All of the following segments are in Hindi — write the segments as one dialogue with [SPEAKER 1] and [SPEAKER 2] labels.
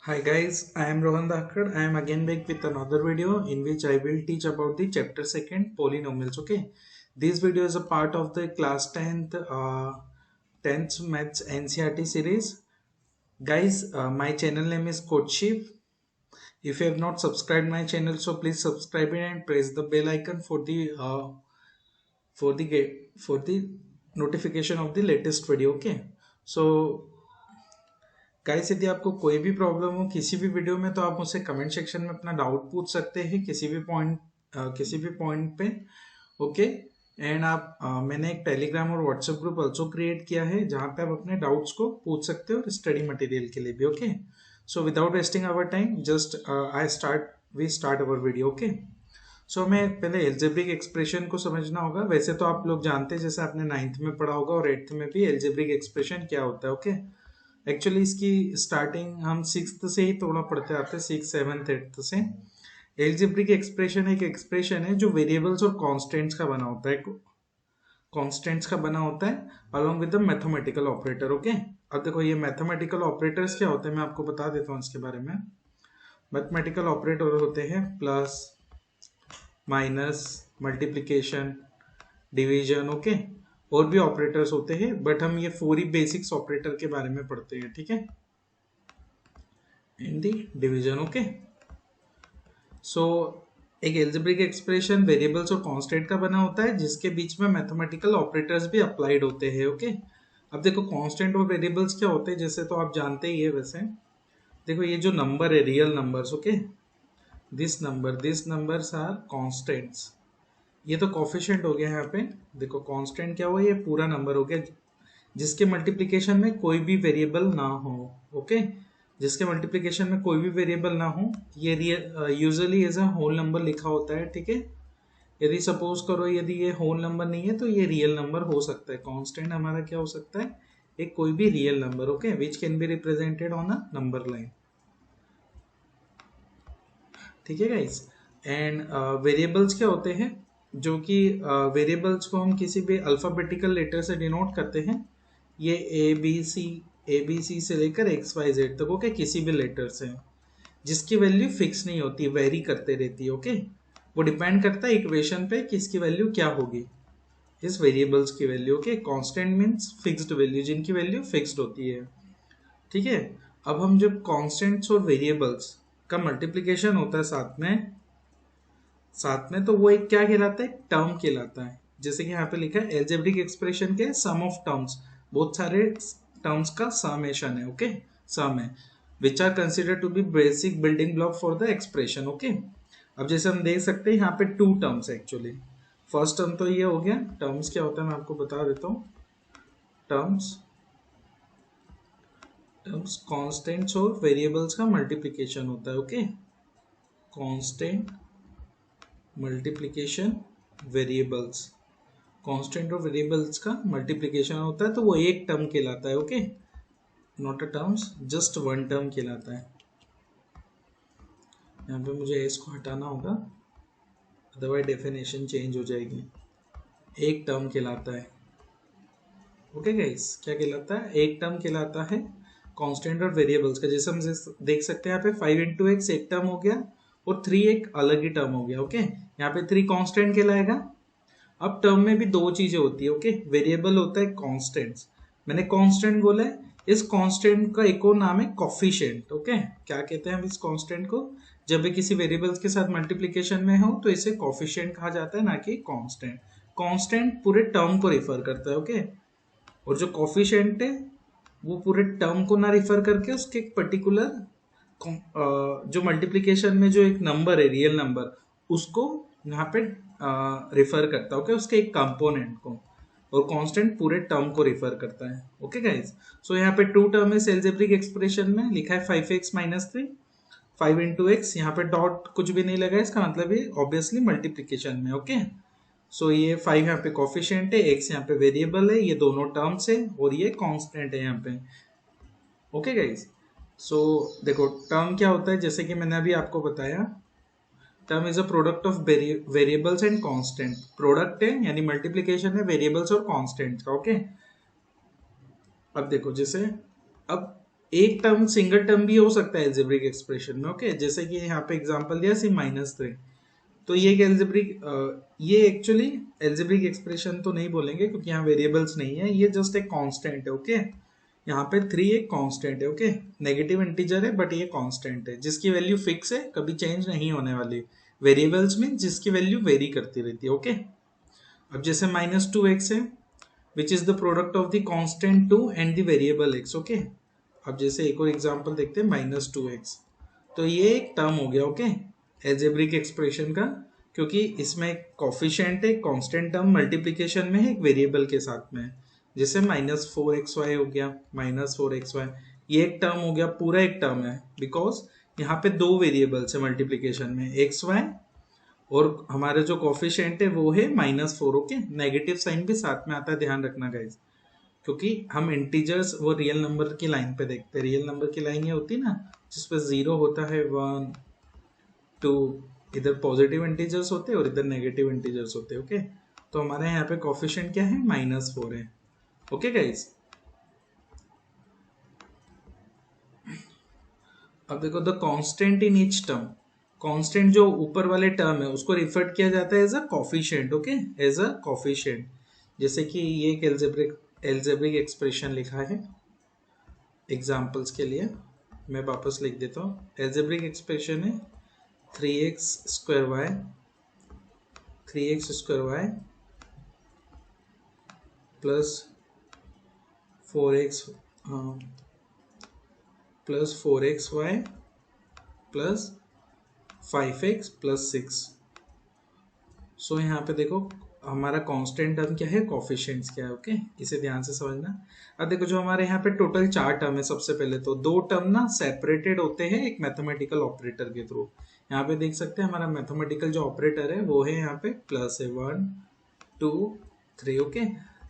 [SPEAKER 1] Hi guys, I am Rohan Dhakkar. I am again back with another video in which I will teach about the chapter 2 polynomials. Okay, this video is a part of the class 10th maths NCERT series. Guys, my channel name is Coach Shiv. If you have not subscribed my channel, so please subscribe it and press the bell icon for the notification of the latest video. Okay, so guys यदि आपको कोई भी प्रॉब्लम हो किसी भी वीडियो में तो आप मुझसे कमेंट सेक्शन में अपना डाउट पूछ सकते हैं किसी भी पॉइंट पे। ओके। एंड मैंने एक टेलीग्राम और व्हाट्सएप ग्रुप ऑल्सो क्रिएट किया है जहां पे आप अपने डाउट्स को पूछ सकते हो और स्टडी मटेरियल के लिए भी। Okay, so without wasting our time just we start our video. Okay, so मैं पहले एल्जेब्रिक एक्सप्रेशन को समझना होगा। वैसे तो आप लोग जानते हैं, जैसे आपने 9th में पढ़ा होगा और 8th में भी, एल्जेब्रिक एक्सप्रेशन क्या होता है। ओके, एक्चुअली इसकी स्टार्टिंग हम 6th से ही थोड़ा पढ़ते आते हैं, 6th 7th 8th से। एल्जेब्रिक एक्सप्रेशन एक एक्सप्रेशन है जो वेरिएबल्स और कांस्टेंट्स का बना होता है, along with the mathematical operator. Okay, अब देखो ये मैथमेटिकल ऑपरेटर्स क्या होते हैं मैं आपको बता देता हूँ इसके बारे में। मैथमेटिकल ऑपरेटर होते हैं plus, minus, multiplication, division. Okay, और भी ऑपरेटर्स होते हैं बट हम ये 4 ही बेसिक्स ऑपरेटर के बारे में पढ़ते हैं। ठीक है, इन दी डिवीजन। ओके, सो एक एल्जेब्रिक एक्सप्रेशन वेरिएबल्स और कांस्टेंट का बना होता है जिसके बीच में मैथमेटिकल ऑपरेटर्स भी अप्लाइड होते हैं। ओके, अब देखो कांस्टेंट और वेरिएबल्स क्या होते हैं जैसे तो आप जानते ही है। वैसे देखो ये जो नंबर है, real numbers. Okay, this numbers are constants. ये तो कोफिशिएंट हो गया यहाँ पे। देखो कांस्टेंट क्या हुआ, ये पूरा नंबर हो गया जिसके मल्टीप्लिकेशन में कोई भी वेरिएबल ना हो। ओके, जिसके मल्टीप्लिकेशन में कोई भी वेरिएबल ना हो, ये usually as a whole number लिखा होता है। ठीक है, यदि सपोज करो यदि ये होल नंबर नहीं है तो ये रियल नंबर हो सकता है। कांस्टेंट हमारा क्या हो सकता है, एक कोई भी real number. Okay, which can be represented on a number line. ठीक है गाइस, एंड वेरिएबल्स क्या होते हैं, जो कि वेरिएबल्स को हम किसी भी अल्फाबेटिकल लेटर से डिनोट करते हैं। ये ए बी सी से लेकर XYZ तक। ओके, किसी भी लेटर से जिसकी वैल्यू फिक्स नहीं होती, वेरी करते रहती है। ओके, वो डिपेंड करता है इक्वेशन पे कि इसकी वैल्यू क्या होगी, इस वेरिएबल्स की value. Okay, constant means fixed value, जिनकी वैल्यू फिक्स्ड होती है। ठीक है, अब हम जब कांस्टेंट्स और वेरिएबल्स का मल्टीप्लिकेशन होता है साथ में तो वो एक क्या कहलाता है, टर्म कहलाता है। जैसे कि यहाँ पे लिखा है एल्जेब्रिक एक्सप्रेशन के सम ऑफ टर्म्स, बहुत सारे टर्म्स का समेशन है। ओके, सम है which are consider to be basic building block for the expression. Okay, अब जैसे हम देख सकते हैं यहाँ पे 2 टर्म्स है एक्चुअली। फर्स्ट टर्म तो ये हो गया। टर्म्स क्या होता है मैं आपको बता देता हूँ। टर्म्स टर्म्स कांस्टेंट्स और वेरिएबल्स का मल्टीप्लिकेशन होता है। Okay, constant multiplication variables, constant और वेरिएबल्स का मल्टीप्लिकेशन होता है तो वो एक टर्म कहलाता है। Okay, not a terms, just one term कहलाता है। यहाँ पे मुझे इसको हटाना होगा, अदरवाइज डेफिनेशन चेंज हो जाएगी। एक टर्म कहलाता है। ओके गाइस, क्या कहलाता है, एक टर्म कहलाता है कांस्टेंट और वेरिएबल्स का। जैसे हम देख सकते हैं यहाँ पे 5 × x एक टर्म हो गया और 3 एक अलग ही टर्म हो गया। ओके, यहाँ पे 3 कांस्टेंट कहलाएगा। अब टर्म में भी 2 चीजें होती है। ओके, वेरिएबल होता है कांस्टेंट्स, मैंने कांस्टेंट बोला है। इस कांस्टेंट का एक और नाम है कोफिशिएंट। ओके, क्या कहते हैं हम इस कांस्टेंट को, जब भी किसी वेरिएबल्स के साथ मल्टीप्लिकेशन में हो तो इसे कोफिशिएंट कहा जाता है, ना कि कांस्टेंट। कांस्टेंट पूरे टर्म को रिफर करता है। ओके, और जो कोफिशिएंट है वो पूरे टर्म को ना रिफर करके उसके एक पर्टिकुलर जो मल्टीप्लिकेशन में जो एक नंबर है, रियल नंबर, उसको यहाँ पे रिफर करता है। ओके, उसके एक कंपोनेंट को। और कांस्टेंट पूरे टर्म को रिफर करता है। ओके गाइस, सो यहाँ पे 2 टर्म है एल्जेब्रिक एक्सप्रेशन में, लिखा है 5x - 3, 5 × x। यहाँ पे डॉट कुछ भी नहीं लगा, इसका मतलब ये ऑब्वियसली मल्टीप्लिकेशन में। ओके, सो ये 5 यहाँ पे कोफिशिएंट है, x यहाँ पे वेरिएबल है, ये दोनों टर्म्स है और ये कांस्टेंट है यहाँ पे। ओके गाइस, सो देखो टर्म क्या होता है, जैसे कि मैंने अभी आपको बताया, term is a product of variables and constant. Product है यानी मल्टीप्लिकेशन है वेरिएबल्स और कांस्टेंट का। ओके, अब देखो जैसे अब एक टर्म सिंगल टर्म भी हो सकता है एल्जेब्रिक एक्सप्रेशन में। ओके, जैसे कि यहाँ पे एग्जांपल दिया सी -3, तो ये एक एल्जेब्रिक, ये एक्चुअली एल्जेब्रिक एक्सप्रेशन तो नहीं बोलेंगे क्योंकि यहाँ वेरिएबल्स नहीं है, ये जस्ट एक कांस्टेंट है। ओके, यहाँ पे 3 एक कांस्टेंट है। ओके, नेगेटिव इंटीजर है बट ये कांस्टेंट है जिसकी वैल्यू फिक्स है, कभी चेंज नहीं होने वाली। वेरिएबल्स में जिसकी वैल्यू वेरी करती रहती है। ओके, अब जैसे -2x है which is the product of the constant 2 and the variable x। Okay, अब जैसे एक और एग्जांपल देखते हैं -2x, तो ये एक टर्म हो गया। ओके, एल्जेब्रिक एक्सप्रेशन का, क्योंकि इसमें कॉफिशिएंट है, कांस्टेंट टर्म मल्टीप्लिकेशन में है, एक वेरिएबल के साथ में है। जैसे -4xy हो गया, -4xy, ये एक टर्म हो गया, पूरा एक टर्म है बिकॉज यहाँ पे दो वेरिएबल्स है मल्टीप्लिकेशन में, xy, और हमारे जो कॉफिशिएंट है वो है -4। ओके, नेगेटिव साइन भी साथ में आता है, ध्यान रखना गाइज, क्योंकि हम इंटीजर्स वो रियल नंबर की लाइन पे देखते हैं। रियल नंबर की लाइन ये होती है ना जिसपे 0 होता है, 1 2, इधर पॉजिटिव इंटीजर्स होते हैं और इधर नेगेटिव इंटीजर्स होते हैं। ओके, तो हमारे यहाँ पे कॉफिशिएंट क्या है, -4 है। ओके गाइज, अब देखो the constant in each term, constant जो ऊपर वाले टर्म है उसको रिफर किया जाता है as a coefficient. Okay, as a coefficient, जैसे कि ये एक एल्जेब्रिक एक्सप्रेशन लिखा है एग्जांपल्स के लिए, मैं वापस लिख देता हूँ। एल्जेब्रिक एक्सप्रेशन है 3x² plus 4x plus 4xy plus 5x plus 6। सो यहाँ पे देखो हमारा कांस्टेंट टर्म क्या है, कॉफिशिएंट्स क्या है। ओके, इसे ध्यान से समझना। अब देखो जो हमारे यहाँ पे टोटल 4 टर्म है, सबसे पहले तो 2 टर्म ना सेपरेटेड होते हैं एक मैथमेटिकल ऑपरेटर के थ्रू। यहाँ पे देख सकते हैं हमारा मैथमेटिकल जो ऑपरेटर है वो है यहाँ पे प्लस है, 1 2 3। ओके,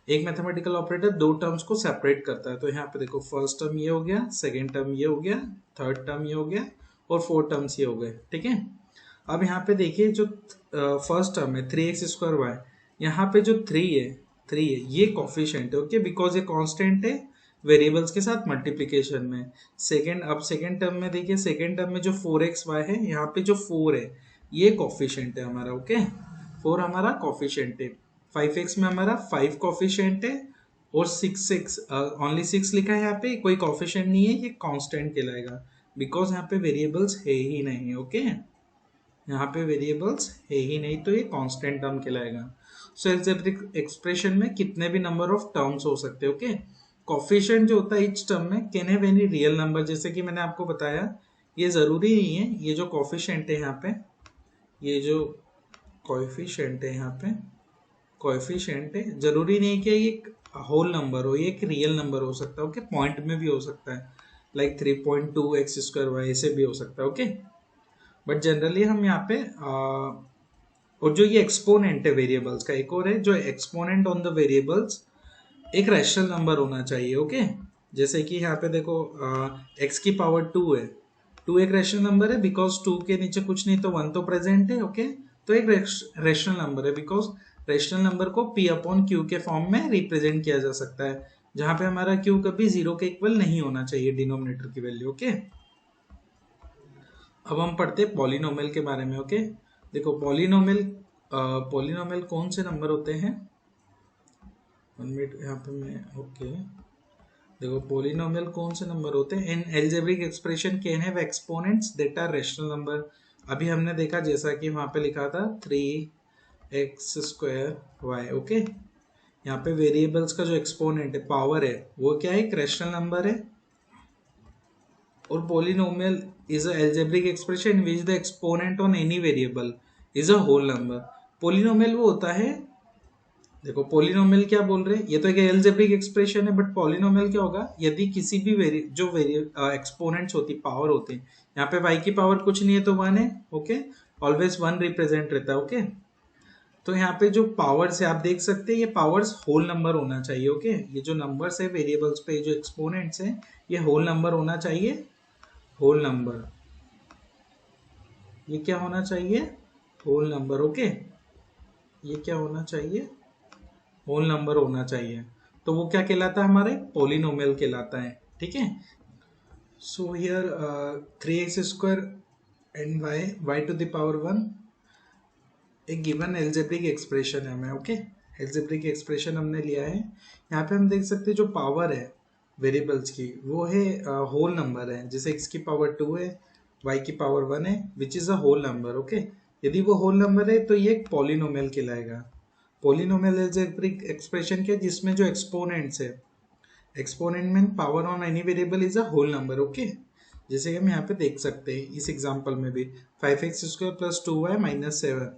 [SPEAKER 1] एक मैथमेटिकल ऑपरेटर दो टर्म्स को सेपरेट करता है। तो यहाँ पे देखो फर्स्ट टर्म ये हो गया, सेकेंड टर्म ये हो गया, थर्ड टर्म ये हो गया और 4 टर्म्स ये हो गए। ठीक है, अब यहाँ पे देखिए जो फर्स्ट टर्म है 3x²y, यहाँ पे जो 3 है ये कॉफिशिएंट है। ओके, बिकॉज ये कांस्टेंट है वेरिएबल्स के साथ मल्टीप्लिकेशन में। अब सेकेंड टर्म में देखिए, सेकेंड टर्म में जो 4xy है, यहाँ पे जो 4 है ये कॉफिशिएंट है हमारा। ओके, 4 हमारा कॉफिशिएंट है। 5x में हमारा 5 कॉफिशिएंट है और 6 ओनली 6 लिखा है यहाँ पे, कोई कॉफिशिएंट नहीं है, ये कांस्टेंट कहलाएगा बिकॉज यहाँ पे वेरिएबल्स है ही नहीं। ओके, यहाँ पे वेरिएबल्स है ही नहीं, तो ये कांस्टेंट टर्म कहलाएगा। सो एल्जेब्रिक एक्सप्रेशन में कितने भी नंबर ऑफ टर्म्स हो सकते हैं। ओके, कॉफिशिएंट जो होता है ईच टर्म में can have any real number, जैसे कि मैंने आपको बताया ये जरूरी नहीं है, ये जो कॉफिशिएंट है यहाँ पे, ये जो कॉफिशिएंट है यहाँ पे, कॉफिशिएंट है, जरूरी नहीं कि ये होल नंबर हो, ये एक रियल नंबर हो सकता है। ओके, पॉइंट में भी हो सकता है, लाइक 3.2x²y ऐसे भी हो सकता है। ओके, बट जनरली हम यहाँ पे और जो ये एक्सपोनेंट है वेरिएबल्स का, एक और है जो एक्सपोनेंट ऑन द वेरिएबल्स एक रैशनल नंबर होना चाहिए। ओके, जैसे कि यहाँ पे देखो x की पावर 2 है, 2 एक रैशनल नंबर है बिकॉज 2 के नीचे कुछ नहीं तो 1 तो प्रेजेंट है। ओके, तो एक रैशनल नंबर है बिकॉज रैशनल नंबर को p/q के फॉर्म में रिप्रेजेंट किया जा सकता है, जहां पे हमारा q कभी 0 के इक्वल नहीं होना चाहिए डिनोमिनेटर की वैल्यू। ओके, अब हम पढ़ते हैं पॉलिनोमियल के बारे में। ओके, देखो पॉलिनोमियल कौन से नंबर होते हैं, 1 मिनट यहाँ पे मैं। ओके, देखो पॉलिनोमियल कौन से नंबर होते हैं, इन algebraic expression can have exponents that are rational number. अभी हमने देखा जैसा कि वहां पे लिखा था 3x²y। ओके, यहाँ पे वेरिएबल्स का जो एक्सपोनेंट है, पावर है, वो क्या है, एक रैशनल नंबर है। और polynomial is a algebraic expression which the exponent on any variable is a whole number. Polynomial वो होता है, देखो पॉलिनोमियल क्या बोल रहे हैं, ये तो एक एल्जेब्रिक एक्सप्रेशन है, बट पॉलिनोमियल क्या होगा, यदि किसी भी एक्सपोनेंट्स होती, पावर होते हैं, यहाँ पे y की पावर कुछ नहीं है तो 1 है। ओके, ऑलवेज 1 रिप्रेजेंट रहता है। ओके, तो यहाँ पे जो पावर्स है आप देख सकते हैं, ये पावर्स होल नंबर होना चाहिए। ओके, ये जो नंबर्स है वेरिएबल्स पे, जो एक्सपोनेंट्स हैं, ये होल नंबर होना चाहिए। होल नंबर, ये क्या होना चाहिए, होल नंबर। ओके, ये क्या होना चाहिए, होल नंबर होना चाहिए। तो वो क्या कहलाता है, हमारे पॉलिनोमियल कहलाता है। ठीक है, So here 3x square and y to the power 1 एक गिवन एल्जेब्रिक एक्सप्रेशन है हमें, ओके। एल्जेब्रिक एक्सप्रेशन हमने लिया है। यहाँ पे हम देख सकते हैं जो पावर है वेरिएबल्स की वो है होल नंबर है, जैसे x की पावर 2 है, y की पावर 1 है, which is a whole number, okay. यदि वो होल नंबर है तो ये एक पॉलिनोमियल कहलाएगा। पॉलिनोमियल एल्जेब्रिक एक्सप्रेशन क्या, जिसमें जो एक्सपोनेंट्स है, एक्सपोनेंट में power on any variable is a whole number, okay. जैसे कि हम यहाँ पे देख सकते हैं इस एग्जांपल में भी 5x² + 2y - 7,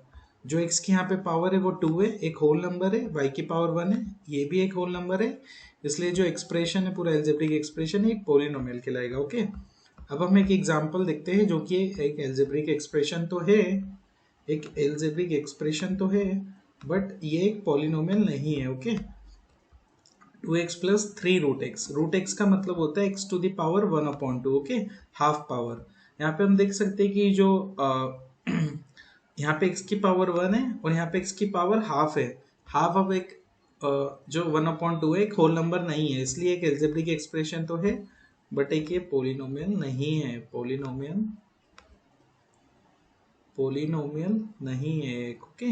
[SPEAKER 1] जो x की यहाँ पे पावर है वो 2 है, एक होल नंबर है, y की पावर 1 है, ये भी एक होल नंबर है, इसलिए जो एक्सप्रेशन है पूरा एल्जेब्रिक एक्सप्रेशन है एक पॉलिनोमियल कहलाएगा, ओके। अब हम एक एग्जांपल देखते हैं जो कि एक एल्जेब्रिक एक्सप्रेशन तो है, एक एल्जेब्रिक एक्सप्रेशन तो है, बट ये एक पॉलिनोमियल नहीं है, ओके। 2x + 3√x, √x का मतलब होता है x to the power 1/2, okay, half power. यहाँ पे हम देख सकते हैं कि जो यहाँ पे x की पावर 1 है और यहाँ पे x की पावर हाफ है। हाफ अब एक जो 1/2 है एक होल नंबर नहीं है, इसलिए एक एल्जेब्रिक एक्सप्रेशन तो है, बट एक ये पॉलिनोमियल नहीं है, पॉलिनोमियल नहीं है, okay.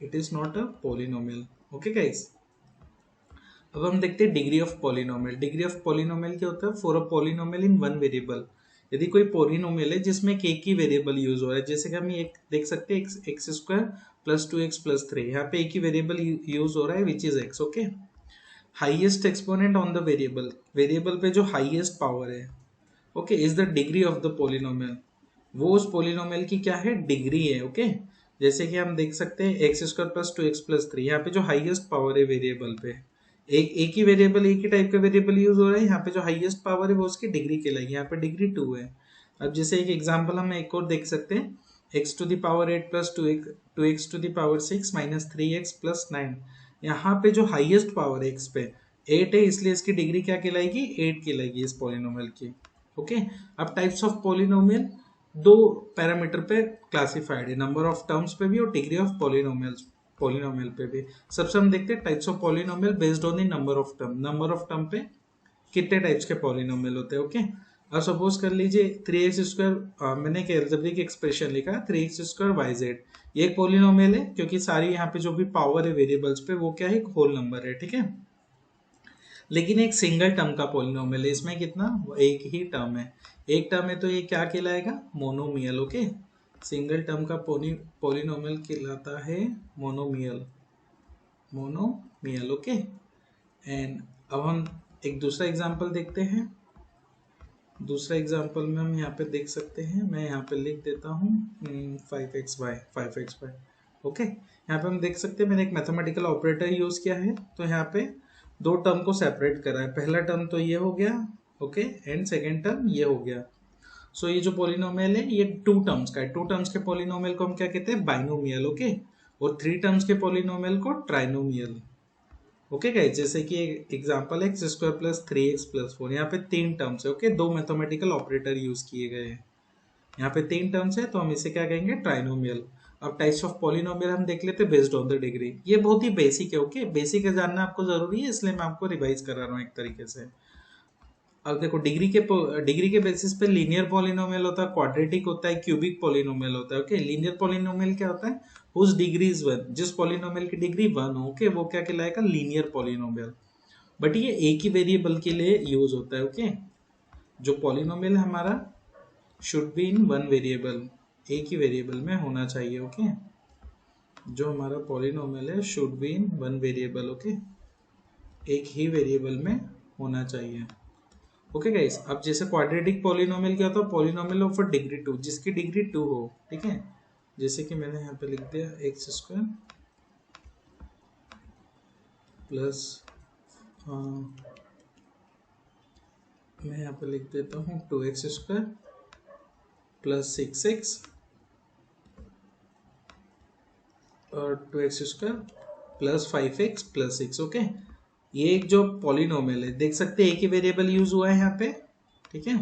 [SPEAKER 1] It is not a polynomial, okay guys. अब हम देखते हैं degree of polynomial. Degree of polynomial क्या होता है, for a polynomial in one variable. यदि कोई पॉलिनोमियल है जिसमें एक ही वेरिएबल यूज हो रहा है, जैसे कि हम एक देख सकते हैं x² + 2x + 3, यहाँ पे एक ही वेरिएबल यूज हो रहा है which is x, okay. Highest exponent on the variable, variable पे जो हाईएस्ट पावर है, okay, is the degree of the polynomial, वो उस पॉलिनोमियल की क्या है, डिग्री है, ओके। जैसे कि हम देख सकते हैं x² + 2x + 3, यहाँ पे जो हाईएस्ट पावर है वेरिएबल पे, एक ही वेरिएबल, एक ही टाइप का वेरिएबल यूज हो रहा है, यहाँ पे जो हाईएस्ट पावर है वो उसकी डिग्री कहलाएगी, यहाँ पे डिग्री 2 है। अब जैसे एक एग्जांपल हम एक और देख सकते हैं, x to the power 8 + 2x to the power 6 - 3x + 9, यहाँ पे जो हाईएस्ट पावर है x पे 8 है, इसलिए इसकी डिग्री क्या कहलाएगी, 8 कहलाएगी इस पॉलिनोमियल की, ओके। अब टाइप्स ऑफ पॉलिनोमियल दो पैरामीटर पे क्लासिफाइड है, नंबर ऑफ टर्म्स पे भी और डिग्री ऑफ पॉलिनोमियल पे भी। सबसे हम देखते हैं types of polynomial based on the number of term, number of term पे कितने टाइप्स के पॉलिनोमियल होते हैं, ओके। अब सपोज कर लीजिए 3x², मैंने एक एल्जेब्रिक एक्सप्रेशन लिखा 3x² yz, ये एक पॉलिनोमियल है क्योंकि सारी यहाँ पे जो भी पावर है वेरिएबल्स पे वो क्या है, एक होल नंबर है, ठीक है। लेकिन एक सिंगल टर्म का पॉलिनोमियल है, इसमें कितना, एक ही टर्म है, एक टर्म है, तो ये क्या कहलाएगा, मोनोमियल, ओके। सिंगल टर्म का पॉलिनोमियल कहलाता है मोनोमियल, ओके। एंड अब हम एक दूसरा एग्जांपल देखते हैं। दूसरा एग्जांपल में हम यहाँ पे देख सकते हैं, मैं यहाँ पे लिख देता हूँ 5xy, ओके। यहाँ पे हम देख सकते हैं मैंने एक मैथमेटिकल ऑपरेटर यूज किया है, तो यहाँ पे दो टर्म को सेपरेट करा है, पहला टर्म तो ये हो गया, ओके, एंड सेकेंड टर्म ये हो गया। सो ये जो पॉलिनोमियल है ये 2 टर्म्स का है, 2 टर्म्स के पॉलिनोमियल को हम क्या कहते हैं, बाइनोमियल, ओके। और 3 टर्म्स के पॉलिनोमियल को ट्राइनोमियल, ओके गाइस। जैसे कि एग्जांपल x² + 3x + 4, यहाँ पे 3 टर्म्स है, ओके, 2 मैथमेटिकल ऑपरेटर यूज किए गए हैं, यहाँ पे 3 टर्म्स है, तो हम इसे क्या कहेंगे, ट्राइनोमियल। अब टाइप्स ऑफ पॉलिनोमियल हम देख लेते हैं बेस्ड ऑन द डिग्री। ये बहुत ही बेसिक है, ओके, बेसिक है जानना आपको जरूरी है, इसलिए मैं आपको रिवाइज करा रहा हूँ एक तरीके से। अब देखो डिग्री के बेसिस पे लीनियर पॉलिनोमियल होता है, क्वाड्रेटिक होता है, क्यूबिक पॉलिनोमियल होता है, ओके। लीनियर पॉलिनोमियल क्या होता है, हुज डिग्री इज 1, जिस पॉलिनोमियल की डिग्री 1 हो, ओके, वो क्या कहलाएगा, लीनियर पॉलिनोमियल। बट ये एक ही वेरिएबल के लिए यूज होता है, ओके। जो पॉलिनोमियल हमारा should be in one variable, एक ही वेरिएबल में होना चाहिए, ओके। जो हमारा पॉलिनोमियल है should be in one variable, okay, एक ही वेरिएबल में होना चाहिए, ओके गाइस। अब जैसे क्वाड्रेटिक पॉलिनोमियल क्या होता है, पॉलिनोमियल ऑफ डिग्री 2, जिसकी डिग्री 2 हो, ठीक है। जैसे कि मैंने यहाँ पे लिख दिया x² प्लस, मैं यहाँ पे लिख देता हूँ 2x² + 6x और 2x² + 5x + 6, ओके। ये एक जो पॉलिनोमियल है, देख सकते हैं एक ही वेरिएबल यूज हुआ है यहाँ पे, ठीक है।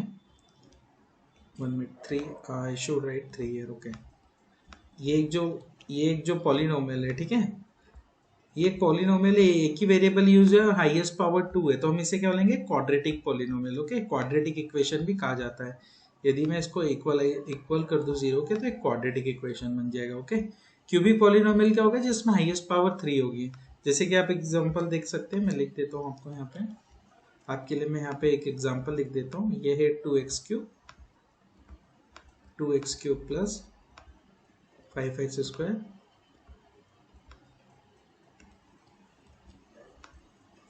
[SPEAKER 1] 1 minute, 3 I should write 3 here, okay. ये एक जो पॉलिनोमियल है, ठीक है, ये एक पॉलिनोमियल है, एक ही वेरिएबल यूज है, हाईएस्ट पावर 2 है, तो हम इसे क्या बोलेंगे, quadratic polynomial. Okay, quadratic equation भी कहा जाता है। यदि मैं इसको इक्वल कर दूं 0 के, तो एक क्वाड्रेटिक इक्वेशन बन जाएगा। ओके, क्यूबिक पॉलिनोमियल क्या होगा, जिसमें हाईएस्ट पावर 3 होगी। जैसे कि आप एग्जांपल देख सकते हैं, मैं लिख देता हूँ आपको यहाँ पे, आपके लिए मैं यहाँ पे एक एग्जांपल लिख देता हूँ। ये है 2x cube plus 5x square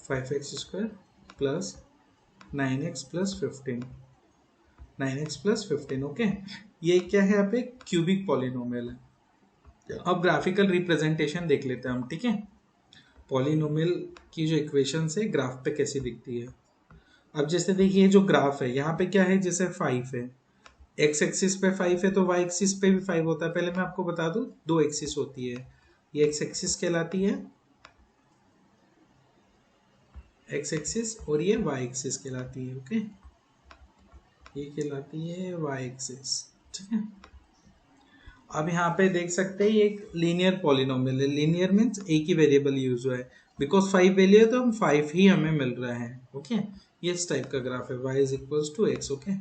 [SPEAKER 1] 5x square plus 9x plus 15 9x plus 15। Okay, ये क्या है, यहाँ पे क्यूबिक पॉलिनोमियल है। अब ग्राफिकल रिप्रेजेंटेशन देख लेते हैं हम, ठीक है। पॉलिनोमियल की जो इक्वेशन है ग्राफ पे कैसी दिखती है। अब जैसे देखिए जो ग्राफ है यहाँ पे क्या है, जैसे 5 है, एक्स एक्सिस पे 5 है, तो वाई एक्सिस पे भी 5 होता है। पहले मैं आपको बता दूं, दो एक्सिस होती है, ये एक्स एक्सिस कहलाती है, एक्स एक्सिस, और ये वाई एक्सिस कहलाती है। ओके, ये कहलाती है वाई एक्सिस, ठीक है। अब यहाँ पे देख सकते हैं ये एक लीनियर पॉलिनोमियल है। लीनियर मीन्स एक ही वेरिएबल यूज हुआ है, बिकॉज 5 वैल्यू है तो हम 5 ही हमें मिल रहा है। ओके, ये इस टाइप का ग्राफ है, y is equals to x. Okay,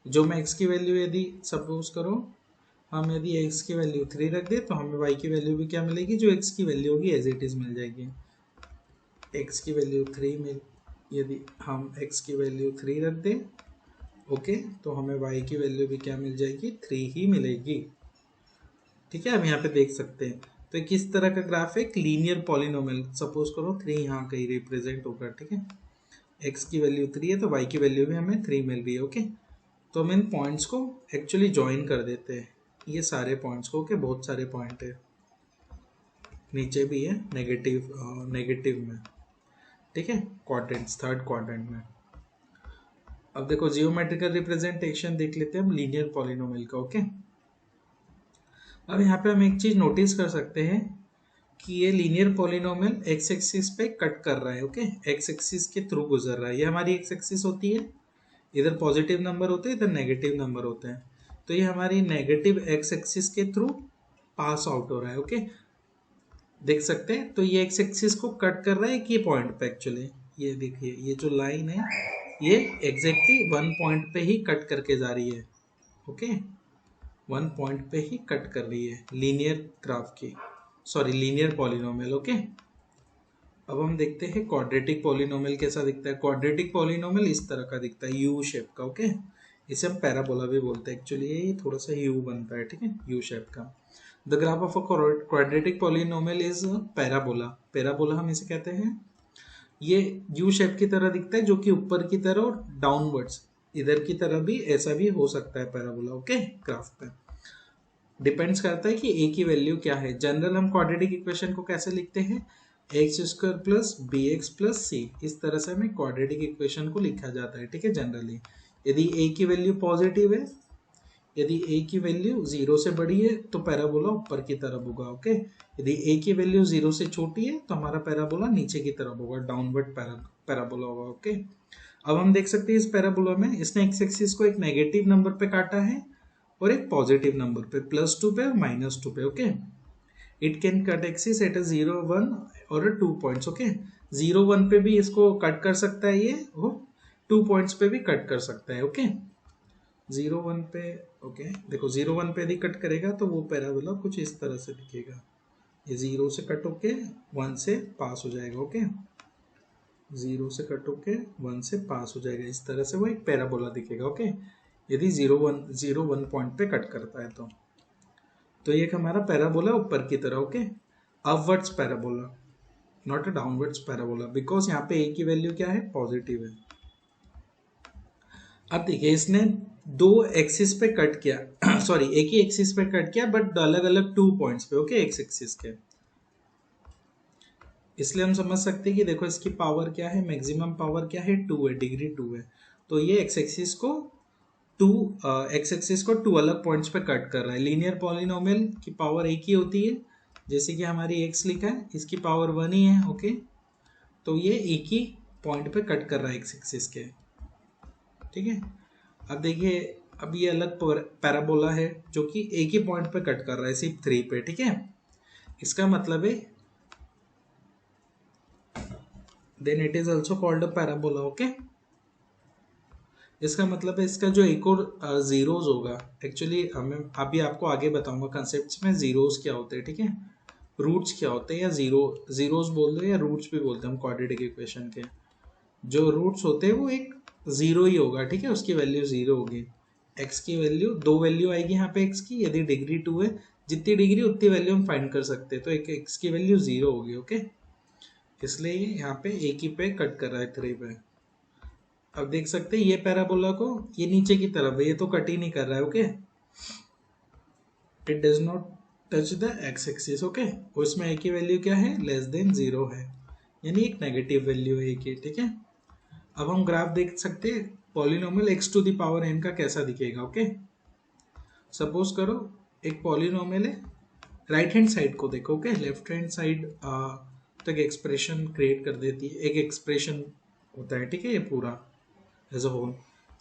[SPEAKER 1] जो मैं x की वैल्यू यदि सपोज करो, हम यदि x की वैल्यू 3 रख दे, तो हमें y की वैल्यू भी क्या मिलेगी, जो x की वैल्यू होगी एज इट इज मिल जाएगी। x की वैल्यू 3 में यदि हम x की वैल्यू 3 रख दें, ओके, तो हमें y की वैल्यू भी क्या मिल जाएगी, 3 ही मिलेगी। ठीक है, अब यहाँ पे देख सकते हैं तो किस तरह का ग्राफ है, एक लीनियर पॉलिनोमियल। सपोज करो 3 यहाँ कहीं रिप्रेजेंट होगा, ठीक है, x की वैल्यू 3 है तो y की वैल्यू भी हमें 3 मिल रही है। ओके, तो हम इन पॉइंट्स को एक्चुअली ज्वाइन कर देते हैं, ये सारे पॉइंट्स को। ओके, बहुत सारे पॉइंट है, नीचे भी है नेगेटिव में, ठीक है, क्वाड्रेंट्स, थर्ड क्वाड्रेंट में। अब देखो जियोमेट्रिकल रिप्रेजेंटेशन देख लेते हैं हम लीनियर पॉलिनोमियल का। ओके, अब यहाँ पे हम एक चीज नोटिस कर सकते हैं कि ये लीनियर पॉलिनोमियल एक्स एक्सिस पे कट कर रहा है। ओके, एक्स एक्सिस के थ्रू गुजर रहा है, ये हमारी एक्स एक्सिस होती है, इधर पॉजिटिव नंबर होते हैं, इधर नेगेटिव नंबर होते हैं, तो ये हमारी नेगेटिव एक्स एक्सिस के थ्रू पास आउट हो रहा है। ओके, देख सकते हैं, तो ये एक्स एक्सिस को कट कर रहा है एक ये पॉइंट पे। एक्चुअली ये देखिए, ये जो लाइन है ये एग्जैक्टली 1 पॉइंट पे ही कट करके जा रही है। ओके, 1 पॉइंट पे ही कट कर रही है लीनियर ग्राफ की, सॉरी लीनियर पॉलिनोमियल। ओके, अब हम देखते हैं क्वाड्रेटिक पॉलिनोमियल कैसा दिखता है। क्वाड्रेटिक पॉलिनोमियल इस तरह का दिखता है, यू शेप का। ओके, इसे हम पैराबोला भी बोलते हैं। एक्चुअली ये थोड़ा सा यू बनता है, ठीक है, यू शेप का। The graph of a quadratic polynomial is parabola. Parabola हम इसे कहते हैं, ये यू शेप की तरह दिखता है, जो कि ऊपर की तरह और डाउनवर्ड्स इधर की तरह भी ऐसा भी हो सकता है पैराबोला। ओके, ग्राफ पे डिपेंड्स करता है कि ए की वैल्यू क्या है। जनरल हम क्वाड्रेटिक इक्वेशन को कैसे लिखते हैं, x square plus b x plus c, इस तरह से हमें क्वाड्रेटिक इक्वेशन को लिखा जाता है। ठीक है, जनरली यदि ए की वैल्यू पॉजिटिव है, यदि ए की वैल्यू 0 से बड़ी है तो पैराबोला ऊपर की तरफ होगा। ओके, यदि ए की वैल्यू 0 से छोटी है तो हमारा पैराबोला नीचे की तरफ होगा, डाउनवर्ड पैराबोला होगा। ओके, अब हम देख सकते हैं इस पैराबोला में इसने एक्स एक्सिस को एक नेगेटिव नंबर पे काटा है और एक पॉजिटिव नंबर पे, +2 पे और -2 पे। Okay, it can cut axis at 0, 1 और 2 पॉइंट्स। ओके, 0, 1 पे भी इसको कट कर सकता है ये, और 2 पॉइंट्स पे भी कट कर सकता है। ओके, 0, 1 पे, ओके देखो 0, 1 पे यदि कट करेगा तो वो पैराबोला कुछ इस तरह से दिखेगा, ये 0 से कट होके 1 से पास हो जाएगा। ओके, 0 से कट होके 1 से पास हो जाएगा, इस तरह से वो एक पैराबोला दिखेगा। ओके, यदि 0, 1 पॉइंट पे कट करता है तो ये हमारा पैराबोला ऊपर की तरह। Okay, upwards parabola, not a downwards parabola, because यहाँ पे ए की वैल्यू क्या है, पॉजिटिव है। अब देखिए इसने दो एक्सिस पे कट किया सॉरी एक ही एक्सिस पे कट किया, बट अलग अलग 2 पॉइंट्स पे। ओके, एक्स एक्सिस के, इसलिए हम समझ सकते हैं कि देखो इसकी पावर क्या है, मैक्सिमम पावर क्या है, 2 है, डिग्री 2 है, तो ये एक्स एक्सिस को 2 अलग पॉइंट्स पे कट कर रहा है। लीनियर पॉलिनोमियल की पावर एक ही होती है, जैसे कि हमारी x लिखा है, इसकी पावर 1 ही है। ओके, तो ये एक ही पॉइंट पे कट कर रहा है एक्स एक्सिस के। ठीक है, अब देखिए अब ये अलग पैराबोला है जो कि एक ही पॉइंट पे कट कर रहा है, सिर्फ 3 पे। ठीक है, इसका मतलब है then it is also called a parabola. Okay, इसका मतलब है इसका जो एक और जीरोस होगा, एक्चुअली हमें अभी आपको आगे बताऊंगा कंसेप्ट में जीरोस क्या होते हैं, ठीक है, रूट्स क्या होते हैं, या जीरोस बोल दो या रूट्स भी बोलते हैं हम क्वाड्रेटिक इक्वेशन के। जो रूट्स होते हैं वो एक जीरो ही होगा, ठीक है, उसकी वैल्यू जीरो होगी। एक्स की वैल्यू, दो वैल्यू आएगी यहाँ पे एक्स की, यदि डिग्री 2 है, जितनी डिग्री उतनी वैल्यू हम फाइंड कर सकते हैं, तो एक एक्स की वैल्यू जीरो होगी। ओके, इसलिए ये यहाँ पे एक ही पे कट कर रहा है 3 पे। अब देख सकते हैं ये पैराबोला को, ये नीचे की तरफ है, ये तो कट ही नहीं कर रहा है। Okay, it does not touch the x axis. Okay, और इसमें एक ही वैल्यू क्या है, लेस देन जीरो है, यानी एक नेगेटिव वैल्यू है एक ही, ठीक है। अब हम ग्राफ देख सकते हैं polynomial x to the power n का कैसा दिखेगा। ओके, सपोज करो एक पॉलिनोमियल है, राइट हैंड साइड को देखो। ओके, लेफ्ट हैंड साइड तो एक एक्सप्रेशन क्रिएट कर देती है, एक एक्सप्रेशन होता है, ठीक है, ये पूरा एज अ होल।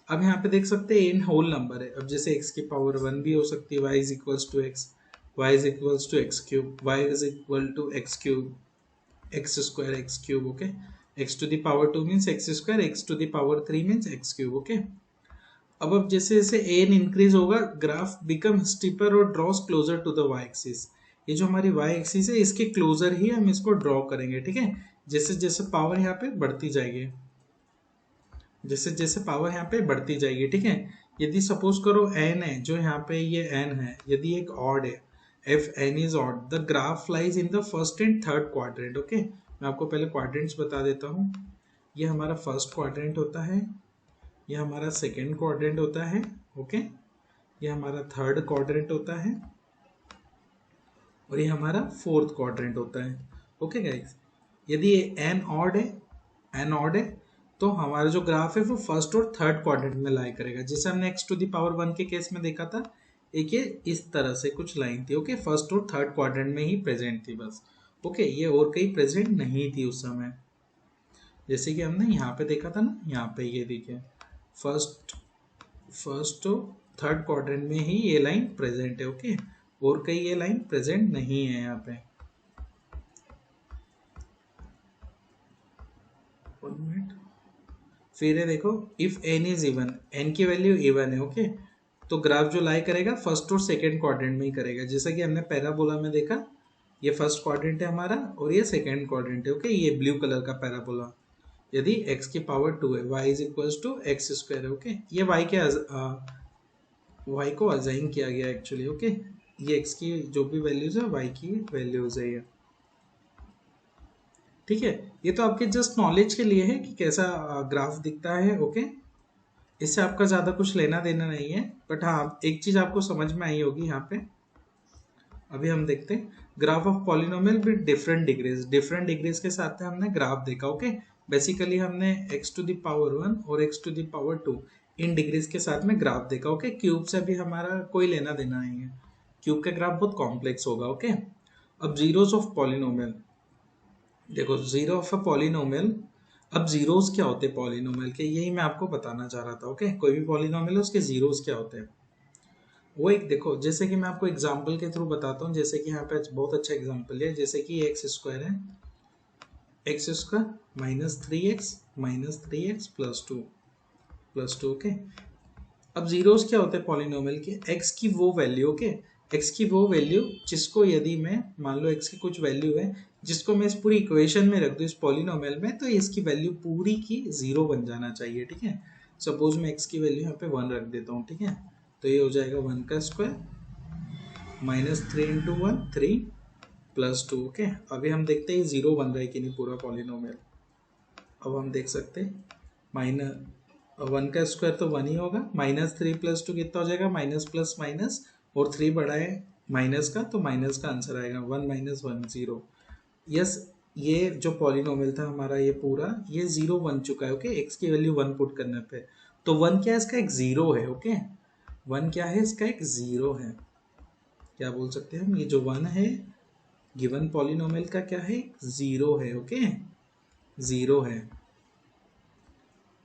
[SPEAKER 1] अब यहाँ पे देख सकते हैं एन होल नंबर है। अब जैसे x की पावर 1 भी हो सकती है, y is equals to x, y is equals to x cube, y is equal to x cube, x square x cube. Okay, x to the power 2 means x square, x to the power 3 means x cube. Okay, अब जैसे जैसे एन इंक्रीज होगा, ग्राफ बिकम स्टीपर और draws closer to the y axis. ये जो हमारी वाई एक्सिस है इसके क्लोजर ही हम इसको ड्रॉ करेंगे, ठीक है, जैसे जैसे पावर यहाँ पे बढ़ती जाएगी, जैसे जैसे पावर यहाँ पे बढ़ती जाएगी, ठीक है। यदि सपोज करो n है, जो यहाँ पे ये n है, यदि एक ऑड है, if n is odd, the graph lies in the first and third quadrant। Okay, मैं आपको पहले क्वाड्रेंट्स बता देता हूँ। ये हमारा फर्स्ट क्वाड्रेंट होता है, ये हमारा सेकेंड क्वाड्रेंट होता है। ओके, ये हमारा थर्ड क्वाड्रेंट होता है, और ये हमारा फोर्थ क्वाड्रेंट होता है। ओके गाइस, यदि ये n ऑड है, n ऑड है, तो हमारा जो ग्राफ है वो फर्स्ट और थर्ड क्वाड्रेंट में लाई करेगा, जैसे हमने x टू द पावर 1 के केस में देखा था। एक ये इस तरह से कुछ लाइन थी। ओके, फर्स्ट और थर्ड क्वाड्रेंट में ही प्रेजेंट थी बस। ओके, ये और कहीं प्रेजेंट नहीं थी उस समय, जैसे कि हमने यहाँ पे देखा था ना, यहाँ पे ये देखिए फर्स्ट और थर्ड क्वाड्रेंट में ही ये लाइन प्रेजेंट है। ओके, और कहीं ये लाइन प्रेजेंट नहीं है यहाँ पे। फिर है देखो, if n is even, n की वैल्यू इवन है। ओके, तो ग्राफ जो लाई करेगा फर्स्ट और सेकंड क्वाड्रेंट में ही करेगा, जैसा कि हमने पैराबोला में देखा। ये फर्स्ट क्वाड्रेंट है हमारा और ये सेकंड क्वाड्रेंट है। ओके, ये ब्लू कलर का पैराबोला, यदि x की पावर 2 है, y is equals to x square है। ओके, ये y के y को असाइन किया गया एक्चुअली। ओके, ये x की जो भी वैल्यूज है y की वैल्यूज है ये, ठीक है। ये तो आपके जस्ट नॉलेज के लिए है कि कैसा ग्राफ दिखता है। ओके, इससे आपका ज़्यादा कुछ लेना देना नहीं है, बट हाँ एक चीज़ आपको समझ में आई होगी यहाँ पे। अभी हम देखते हैं graph of polynomial with different degrees के साथ में हमने ग्राफ देखा। ओके, बेसिकली हमने x टू द पावर 1 और x टू द पावर 2 इन डिग्रीज के साथ में ग्राफ देखा। ओके, क्यूब से भी हमारा कोई लेना देना नहीं है, क्यूब का ग्राफ बहुत कॉम्प्लेक्स होगा। ओके, अब जीरोस ऑफ पॉलिनोमियल देखो, जीरो ऑफ अ पॉलिनोमियल। अब जीरोस क्या होते हैं पॉलिनोमियल के, यही मैं आपको बताना चाह रहा था। ओके, कोई भी पॉलिनोमियल है उसके जीरोस क्या होते हैं वो एक देखो, जैसे कि मैं आपको एग्जांपल के थ्रू बताता हूँ। जैसे कि यहाँ पे बहुत अच्छा एग्जांपल है, जैसे कि एक्स स्क्वायर है, x square minus three x plus two. Okay, अब जीरोस क्या होते हैं पॉलिनोमियल के, एक्स की वो वैल्यू। ओके, एक्स की वो वैल्यू जिसको यदि मैं मान लो एक्स की कुछ वैल्यू है जिसको मैं इस पूरी इक्वेशन में रख दूँ इस पॉलिनोमियल में, तो इसकी वैल्यू पूरी की जीरो बन जाना चाहिए, ठीक है। सपोज मैं एक्स की वैल्यू यहाँ पे 1 रख देता हूँ, ठीक है, तो ये हो जाएगा 1 का square minus 3 into 1 3 plus 2। Okay, अभी हम देखते हैं जीरो बन रहा है कि नहीं पूरा पॉलिनोमियल। अब हम देख सकते हैं माइनस 1 का स्क्वायर तो 1 ही होगा, माइनस 3 प्लस 2 कितना हो जाएगा, माइनस प्लस माइनस, और 3 बड़ा है माइनस का, तो माइनस का आंसर आएगा 1 माइनस 1 0। यस, ये जो पॉलिनोमियल था हमारा ये पूरा ये जीरो बन चुका है। ओके, एक्स की वैल्यू 1 पुट करने पे, तो 1 क्या है इसका एक जीरो है। ओके, 1 क्या है इसका एक जीरो है, क्या बोल सकते हैं हम, ये जो 1 है गिवन पॉलिनोमियल का क्या है, जीरो है। ओके, जीरो है।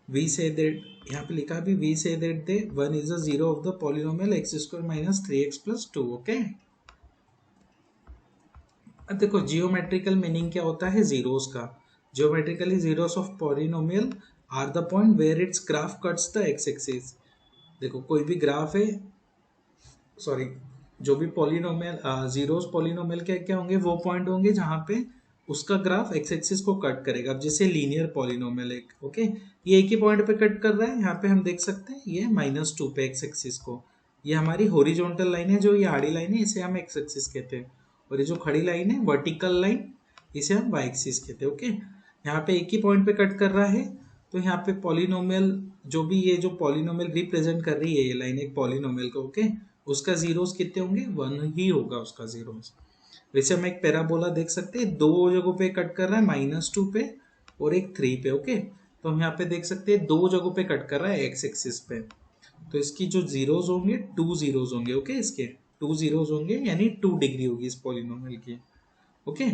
[SPEAKER 1] वी से दैट, यहाँ पे लिखा भी we say that they 1 is a zero of the polynomial x square minus 3x plus 2। Okay, अब देखो जियोमेट्रिकल मीनिंग क्या होता है जीरोस का, Geometrically zeros of polynomial are the point where its graph cuts the x-axis. देखो कोई भी ग्राफ है, सॉरी, जो भी पॉलिनोमियल जीरोस पॉलिनोमियल के क्या होंगे, वो पॉइंट होंगे जहां पे उसका ग्राफ एक्स एक्सिस को कट करेगा। अब जैसे लीनियर पॉलिनोमियल एक, ओके, ये एक ही पॉइंट पे कट कर रहा है, यहाँ पे हम देख सकते हैं ये -2 पे एक्स एक्सिस को, ये हमारी हॉरिजॉन्टल लाइन है, जो ये आड़ी लाइन है इसे हम एक्स एक्सिस कहते हैं, और ये जो खड़ी लाइन है वर्टिकल लाइन इसे हम वाई एक्सिस कहते हैं। ओके, यहाँ पे एक ही पॉइंट पे कट कर रहा है, तो यहाँ पे पॉलिनोमियल जो भी ये जो पॉलिनोमियल रिप्रेजेंट कर रही है ये लाइन एक पॉलिनोमियल को, ओके, उसका जीरोस कितने होंगे, 1 ही होगा उसका जीरोस। वैसे हम एक पैराबोला देख सकते हैं, दो जगहों पे कट कर रहा है, -2 पे और एक 3 पे, ओके, तो हम यहाँ पे देख सकते हैं दो जगहों पे कट कर रहा है एक्स एक्सिस पे, तो इसकी जो जीरोस होंगे 2 जीरोस होंगे, ओके, इसके 2 जीरोस होंगे, यानी 2 डिग्री होगी इस पॉलिनोमियल की, ओके,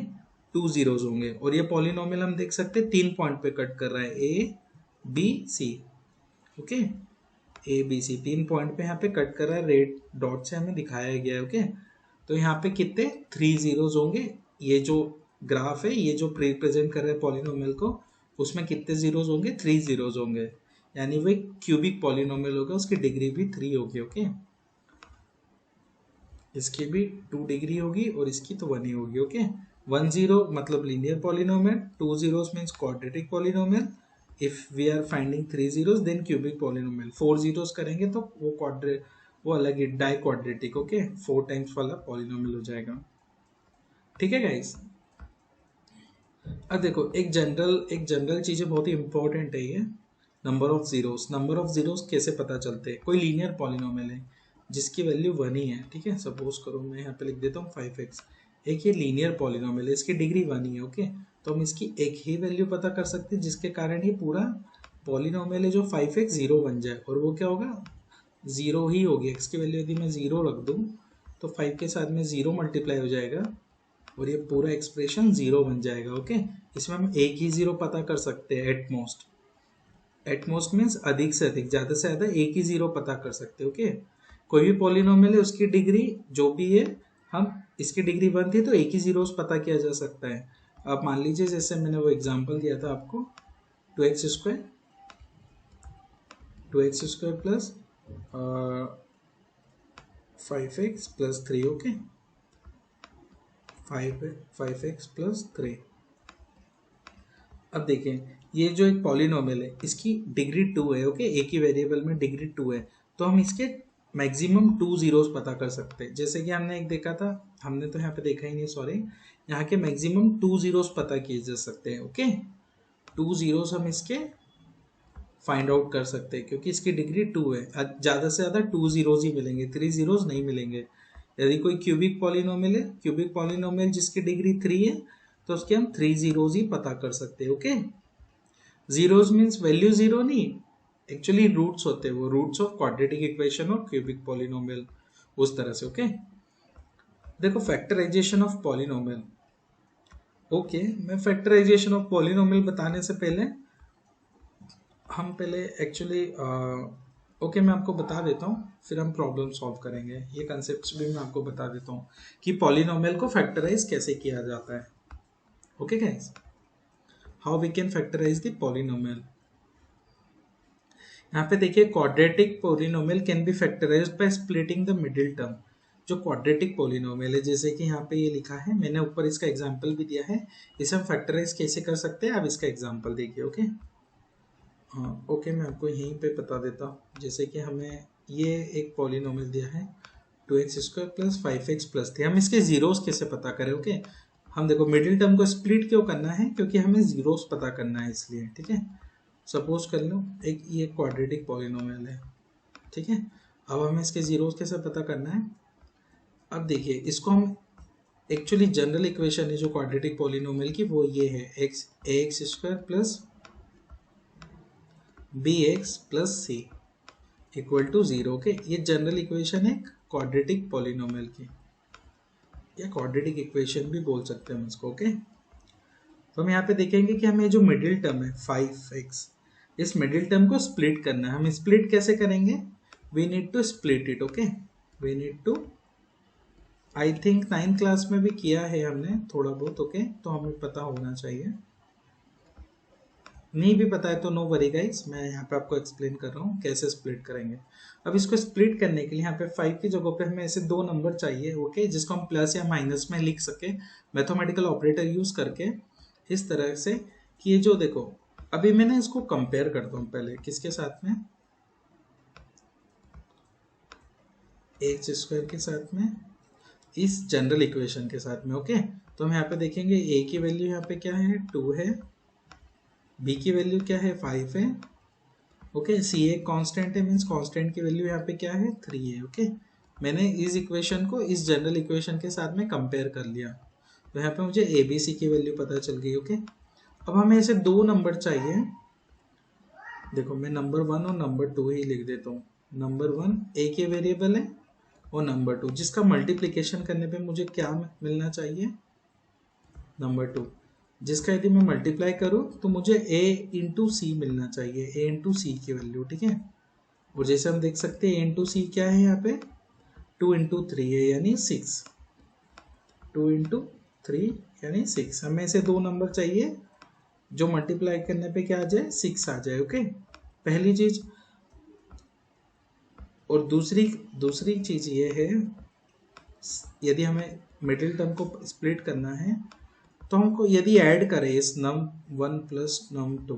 [SPEAKER 1] 2 जीरोस होंगे। और ये पॉलिनोमियल हम देख सकते हैं 3 पॉइंट पे कट कर रहा है, A B C, okay, A B C 3 point पे यहाँ पे कट कर रहा है, रेड डॉट से हमें दिखाया गया है, ओके, तो यहाँ पे कितने 3 जीरोस होंगे, ये जो ग्राफ है ये जो रिप्रेजेंट कर रहे हैं पॉलिनोमियल को, उसमें कितने जीरोस होंगे, 3 जीरोस होंगे, यानी वो क्यूबिक पॉलिनोमियल होगा, उसकी डिग्री भी 3 होगी, ओके, इसकी भी 2 डिग्री होगी और इसकी तो 1 ही होगी, ओके। 1 0 मतलब linear polynomial, 2 zeros means quadratic polynomial, if we are finding 3 zeros then cubic polynomial, 4 zeros करेंगे तो वो अलग ही डाई क्वाड्रेटिक, ओके, 4 टाइम्स वाला पॉलिनोमियल हो जाएगा, ठीक है गाइस। अब देखो एक जनरल चीजें बहुत ही इंपॉर्टेंट है ये, नंबर ऑफ जीरोस कैसे पता चलते हैं। कोई लीनियर पॉलिनोमियल है जिसकी वैल्यू 1 ही है, ठीक है, सपोज करो मैं यहाँ पे लिख देता हूँ 5x, एक ये लीनियर पॉलिनोमियल है, इसकी डिग्री 1 ही है, ओके, तो हम इसकी एक ही वैल्यू पता कर सकते हैं जिसके कारण ही पूरा पॉलिनोमियल है जो 5x 0 बन जाए, और वो क्या होगा, 0 ही होगी, x की वैल्यू यदि मैं 0 रख दूँ तो 5 के साथ में 0 मल्टीप्लाई हो जाएगा और ये पूरा एक्सप्रेशन 0 बन जाएगा, ओके। इसमें हम एक ही 0 पता कर सकते हैं एटमोस्ट मीन्स अधिक से अधिक, ज्यादा से ज्यादा एक ही 0 पता कर सकते हैं, ओके। कोई भी पॉलिनोमियल है उसकी डिग्री जो भी है, हम इसकी डिग्री 1 थी तो एक ही जीरोस पता किया जा सकता है। अब मान लीजिए जैसे मैंने वो एग्जांपल दिया था आपको, 2x square plus 5x plus 3, okay, 5x plus 3। अब देखें ये जो एक पॉलिनोमियल है इसकी डिग्री 2 है, ओके, एक ही वेरिएबल में डिग्री 2 है, तो हम इसके मैक्सिमम 2 जीरोस पता कर सकते हैं। जैसे कि हमने एक देखा था, हमने तो यहाँ पे देखा ही नहीं, सॉरी, यहाँ के मैक्सिमम 2 जीरोस पता किए जा सकते हैं, ओके, 2 जीरोस हम इसके फाइंड आउट कर सकते हैं क्योंकि इसकी डिग्री 2 है, ज़्यादा से ज़्यादा 2 जीरोस ही मिलेंगे, 3 जीरोस नहीं मिलेंगे। यदि कोई क्यूबिक पॉलिनोमियल है, क्यूबिक पॉलिनोमियल जिसकी डिग्री 3 है, तो उसके हम 3 जीरोस ही पता कर सकते हैं, ओके। जीरोस मीन्स वैल्यू 0 नहीं, एक्चुअली रूट्स होते हैं, वो रूट्स ऑफ क्वाड्रेटिक इक्वेशन और क्यूबिक पॉलिनोमियल, उस तरह से, ओके। देखो फैक्टराइजेशन ऑफ पॉलिनोमियल, ओके, मैं फैक्टराइजेशन ऑफ पॉलिनोमियल बताने से पहले हम पहले एक्चुअली ओके मैं आपको बता देता हूँ, फिर हम प्रॉब्लम सॉल्व करेंगे। ये कंसेप्ट्स भी मैं आपको बता देता हूँ कि पॉलिनोमियल को फैक्टराइज कैसे किया जाता है, okay guys, how we can factorise the polynomial. यहाँ पे देखिए quadratic polynomial can be factorised by splitting the middle term. जो क्वाड्रेटिक पॉलिनोमियल है, जैसे कि यहाँ पे ये लिखा है, मैंने ऊपर इसका एग्जांपल भी दिया है, इसे हम फैक्टराइज कैसे कर सकते हैं, अब इसका एग्जांपल देखिए, ओके। हाँ ओके, मैं आपको यहीं पे बता देता हूँ। जैसे कि हमें ये एक पॉलिनोमियल दिया है 2x square plus 5x plus 3, हम इसके जीरोस कैसे पता करें, ओके। हम देखो मिडिल टर्म को स्प्लिट क्यों करना है, क्योंकि हमें जीरोस पता करना है इसलिए, ठीक है। सपोज कर लो एक ये क्वाड्रेटिक पॉलिनोमियल है, ठीक है, अब हमें इसके जीरोस कैसे पता करना है। अब देखिए इसको हम एक्चुअली जनरल इक्वेशन है जो क्वाड्रेटिक पॉलिनोमियल की, वो ये है ax square plus bx plus c equal to 0, okay. ये जनरल इक्वेशन है क्वाड्रेटिक पॉलिनोमियल की, या क्वाड्रेटिक इक्वेशन भी बोल सकते हैं हम इसको, ओके। तो हम यहाँ पे देखेंगे कि हमें जो मिडिल टर्म है 5x, इस मिडिल टर्म को स्प्लिट करना है। हम स्प्लिट कैसे करेंगे, we need to split it, okay, we need to, I think 9th class में भी किया है हमने थोड़ा बहुत, ओके, तो हमें पता होना चाहिए। नहीं भी पता है तो नो वरी गाइस, मैं यहाँ पे आपको एक्सप्लेन कर रहा हूँ कैसे स्प्लिट करेंगे। अब इसको स्प्लिट करने के लिए यहाँ पे 5 की जगह पे हमें ऐसे दो नंबर चाहिए, ओके, जिसको हम प्लस या माइनस में लिख सके मैथमेटिकल ऑपरेटर यूज करके इस तरह से कि ये जो देखो, अभी मैं ना इसको कंपेयर करता हूँ पहले किसके साथ में, एक्स स्क्वायर के साथ में, इस जनरल इक्वेशन के साथ में, ओके। तो हम यहाँ पे देखेंगे ए की वैल्यू यहाँ पे क्या है 2 है, बी की वैल्यू क्या है 5 है, ओके, सी एक कांस्टेंट है, मींस कांस्टेंट की वैल्यू यहाँ पे क्या है 3 है, ओके। मैंने इस इक्वेशन को इस जनरल इक्वेशन के साथ में कंपेयर कर लिया, तो यहाँ पे मुझे ए बी सी की वैल्यू पता चल गई, ओके। अब हमें ऐसे दो नंबर चाहिए, देखो मैं नंबर 1 और नंबर 2 ही लिख देता हूँ। नंबर 1 ए के वेरिएबल है और नंबर 2 जिसका मल्टीप्लिकेशन करने पे मुझे क्या मिलना चाहिए, नंबर 2, जिसका यदि मैं मल्टीप्लाई करूँ तो मुझे a इंटू सी मिलना चाहिए, a इंटू सी की वैल्यू, ठीक है। और जैसे हम देख सकते हैं a इंटू सी क्या है यहाँ पे 2 इंटू 3 है यानी 6, 2 इंटू 3 यानी 6। हमें ऐसे दो नंबर चाहिए जो मल्टीप्लाई करने पे क्या आ जाए 6 आ जाए, ओके, पहली चीज। और दूसरी चीज ये है, यदि हमें मिडिल टर्म को स्प्लिट करना है तो हमको यदि ऐड करें इस num1 प्लस num2,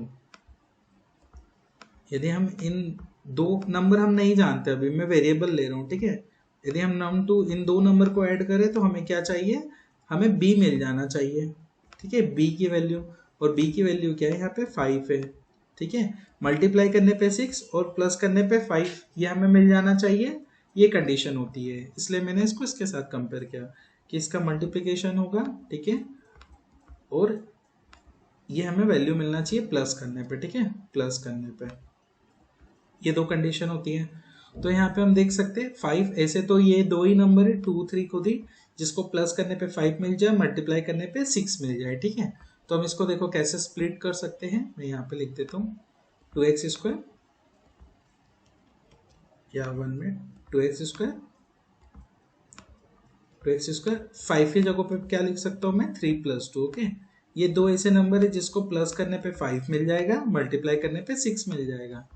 [SPEAKER 1] यदि हम इन दो नंबर हम नहीं जानते, अभी मैं वेरिएबल ले रहा हूँ, ठीक है, यदि हम num2 इन दो नंबर को ऐड करें तो हमें क्या चाहिए, हमें b मिल जाना चाहिए, ठीक है, b की वैल्यू, और b की वैल्यू क्या है यहाँ पे 5 है, ठीक है। मल्टीप्लाई करने पे 6 और प्लस करने पे 5 ये हमें मिल जाना चाहिए, ये कंडीशन होती है, इसलिए मैंने इसको इसके साथ कंपेयर किया कि इसका मल्टीप्लिकेशन होगा, ठीक है, और ये हमें वैल्यू मिलना चाहिए प्लस करने पे, ठीक है, प्लस करने पे, ये दो कंडीशन होती है। तो यहाँ पे हम देख सकते हैं 5, ऐसे तो ये दो ही नंबर है 2 3 खुद ही, जिसको प्लस करने पे 5 मिल जाए, मल्टीप्लाई करने पे 6 मिल जाए, ठीक है। तो हम इसको देखो कैसे स्प्लिट कर सकते हैं, मैं यहाँ पे लिख देता हूँ 2x स्क्वायर, या 1 में 2x स्क्वायर, 2x स्क्वायर 5 की जगह पे क्या लिख सकता हूँ मैं 3 प्लस 2, ओके। ये दो ऐसे नंबर है जिसको प्लस करने पे 5 मिल जाएगा, मल्टीप्लाई करने पे 6 मिल जाएगा,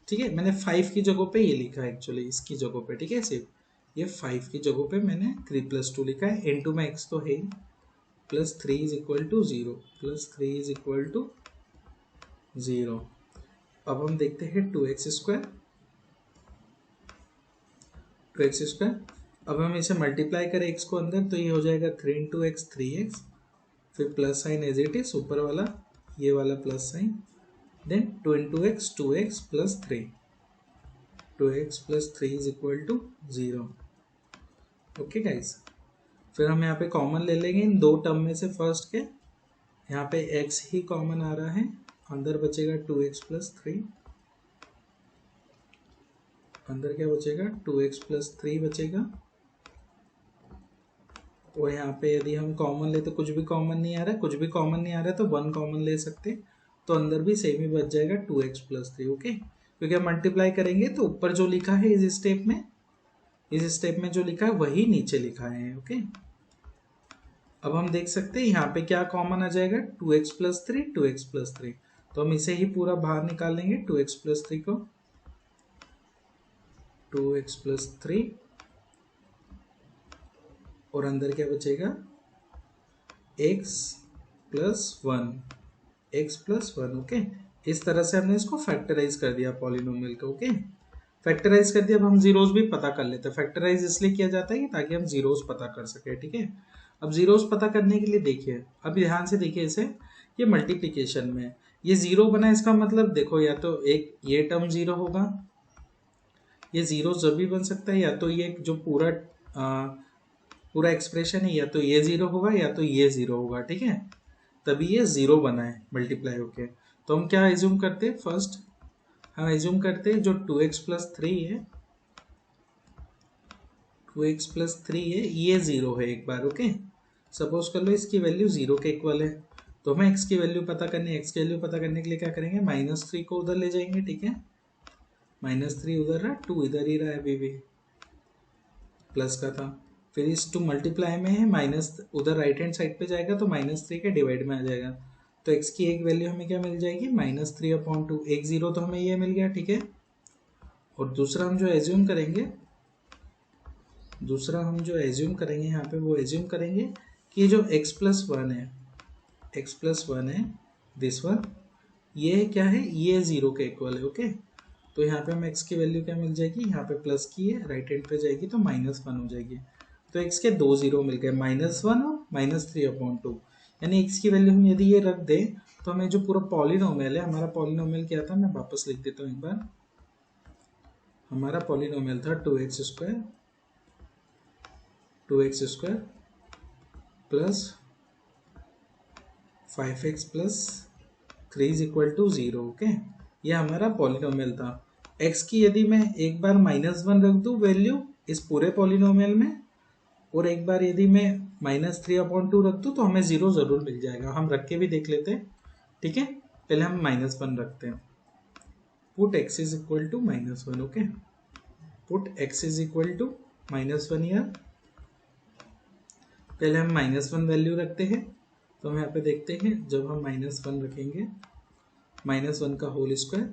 [SPEAKER 1] ठीक है। मैंने 5 की जगह पे ये लिखा है एक्चुअली, इसकी जगह पे, ठीक है, सिर्फ ये 5 की जगह पे मैंने 3 प्लस 2 लिखा है, इनटू में x तो है, plus 3 is equal to 0, plus 3 is equal to 0। अब हम देखते हैं 2x स्क्वायर, 2x स्क्वायर, अब हम इसे मल्टीप्लाई करें x को अंदर तो ये हो जाएगा 3 इंटू एक्स 3x, फिर plus sign as it is ऊपर वाला, ये वाला plus sign, then 2 into x 2x plus 3, 2x plus 3 is equal to 0, okay guys. फिर हम यहाँ पे कॉमन ले लेंगे इन दो टर्म में से फर्स्ट के, यहाँ पे x ही कॉमन आ रहा है, अंदर बचेगा 2x प्लस 3, अंदर क्या बचेगा 2x प्लस 3 बचेगा, और यहाँ पे यदि हम कॉमन ले तो कुछ भी कॉमन नहीं आ रहा है, कुछ भी कॉमन नहीं आ रहा है तो 1 कॉमन ले सकते, तो अंदर भी सेम ही बच जाएगा 2x प्लस 3, ओके। क्योंकि हम मल्टीप्लाई करेंगे तो ऊपर जो लिखा है इस स्टेप में जो लिखा है वही नीचे लिखा है, ओके। अब हम देख सकते हैं यहाँ पे क्या कॉमन आ जाएगा 2x प्लस 3, 2x प्लस 3, तो हम इसे ही पूरा बाहर निकाल लेंगे 2x प्लस 3 को, 2x प्लस 3, और अंदर क्या बचेगा x plus 1, x plus 1, okay. इस तरह से हमने इसको फैक्टराइज कर दिया पॉलिनोमियल को, ओके, फैक्टराइज कर दिया। अब हम जीरोस भी पता कर लेते हैं, फैक्टराइज इसलिए किया जाता है ताकि हम जीरोस पता कर सके, ठीक है। अब जीरोस पता करने के लिए देखिए, अब ध्यान से देखिए इसे, ये मल्टीप्लिकेशन में ये जीरो बना, इसका मतलब देखो या तो एक ये टर्म जीरो होगा, ये जीरो जब भी बन सकता है, या तो ये जो पूरा एक्सप्रेशन है या तो ये जीरो होगा या तो ये जीरो होगा, ठीक है, तभी ये जीरो बना है मल्टीप्लाई होके। तो हम क्या एज्यूम करते हैं, फर्स्ट हम एज्यूम करते हैं जो 2x प्लस 3 है, 2x प्लस 3 है, ये जीरो है एक बार, ओके। सपोज कर लो इसकी वैल्यू जीरो के इक्वल है, तो हमें x की वैल्यू पता करनी है, x की वैल्यू पता करने के लिए क्या करेंगे, -3 को उधर ले जाएंगे, ठीक है, -3 उधर रहा, 2 इधर ही रहा है, अभी भी प्लस का था, फिर इस 2 मल्टीप्लाई में है, माइनस उधर राइट हैंड साइड पे जाएगा तो -3 के डिवाइड में आ जाएगा, तो x की एक वैल्यू हमें क्या मिल जाएगी, -3/2। एक जीरो तो हमें ये मिल गया, ठीक है। और दूसरा हम जो एज्यूम करेंगे यहाँ पे, वो एज्यूम करेंगे कि जो x + 1 है, दिस वन, ये क्या है, ये 0 के इक्वल है, ओके। तो यहाँ पे हम x की वैल्यू क्या मिल जाएगी, यहाँ पे प्लस की है, राइट हैंड पे जाएगी तो -1 हो जाएगी। तो x के 2 0 मिल गए, -1 और -3/2। यानी x की वैल्यू हम यदि ये रख दें तो हमें जो पूरा पॉलिनोमियल है, हमारा पॉलिनोमियल क्या था, मैं वापस लिख देता हूँ एक बार। हमारा पॉलिनोमियल था 2x square plus 5x plus 3 = 0, okay. ये हमारा पॉलिनोमियल था। x की यदि मैं एक बार -1 रख दूं वैल्यू इस पूरे पॉलिनोमियल में, और एक बार यदि मैं -3/2 रख दूं, तो हमें 0 जरूर मिल जाएगा। हम रख के भी देख लेते हैं, ठीक है। पहले हम -1 रखते हैं। Put x = -1, okay. Put x = -1 year. पहले हम -1 वैल्यू रखते हैं। तो हम यहाँ पे देखते हैं, जब हम -1 रखेंगे, -1 का होल स्क्वायर,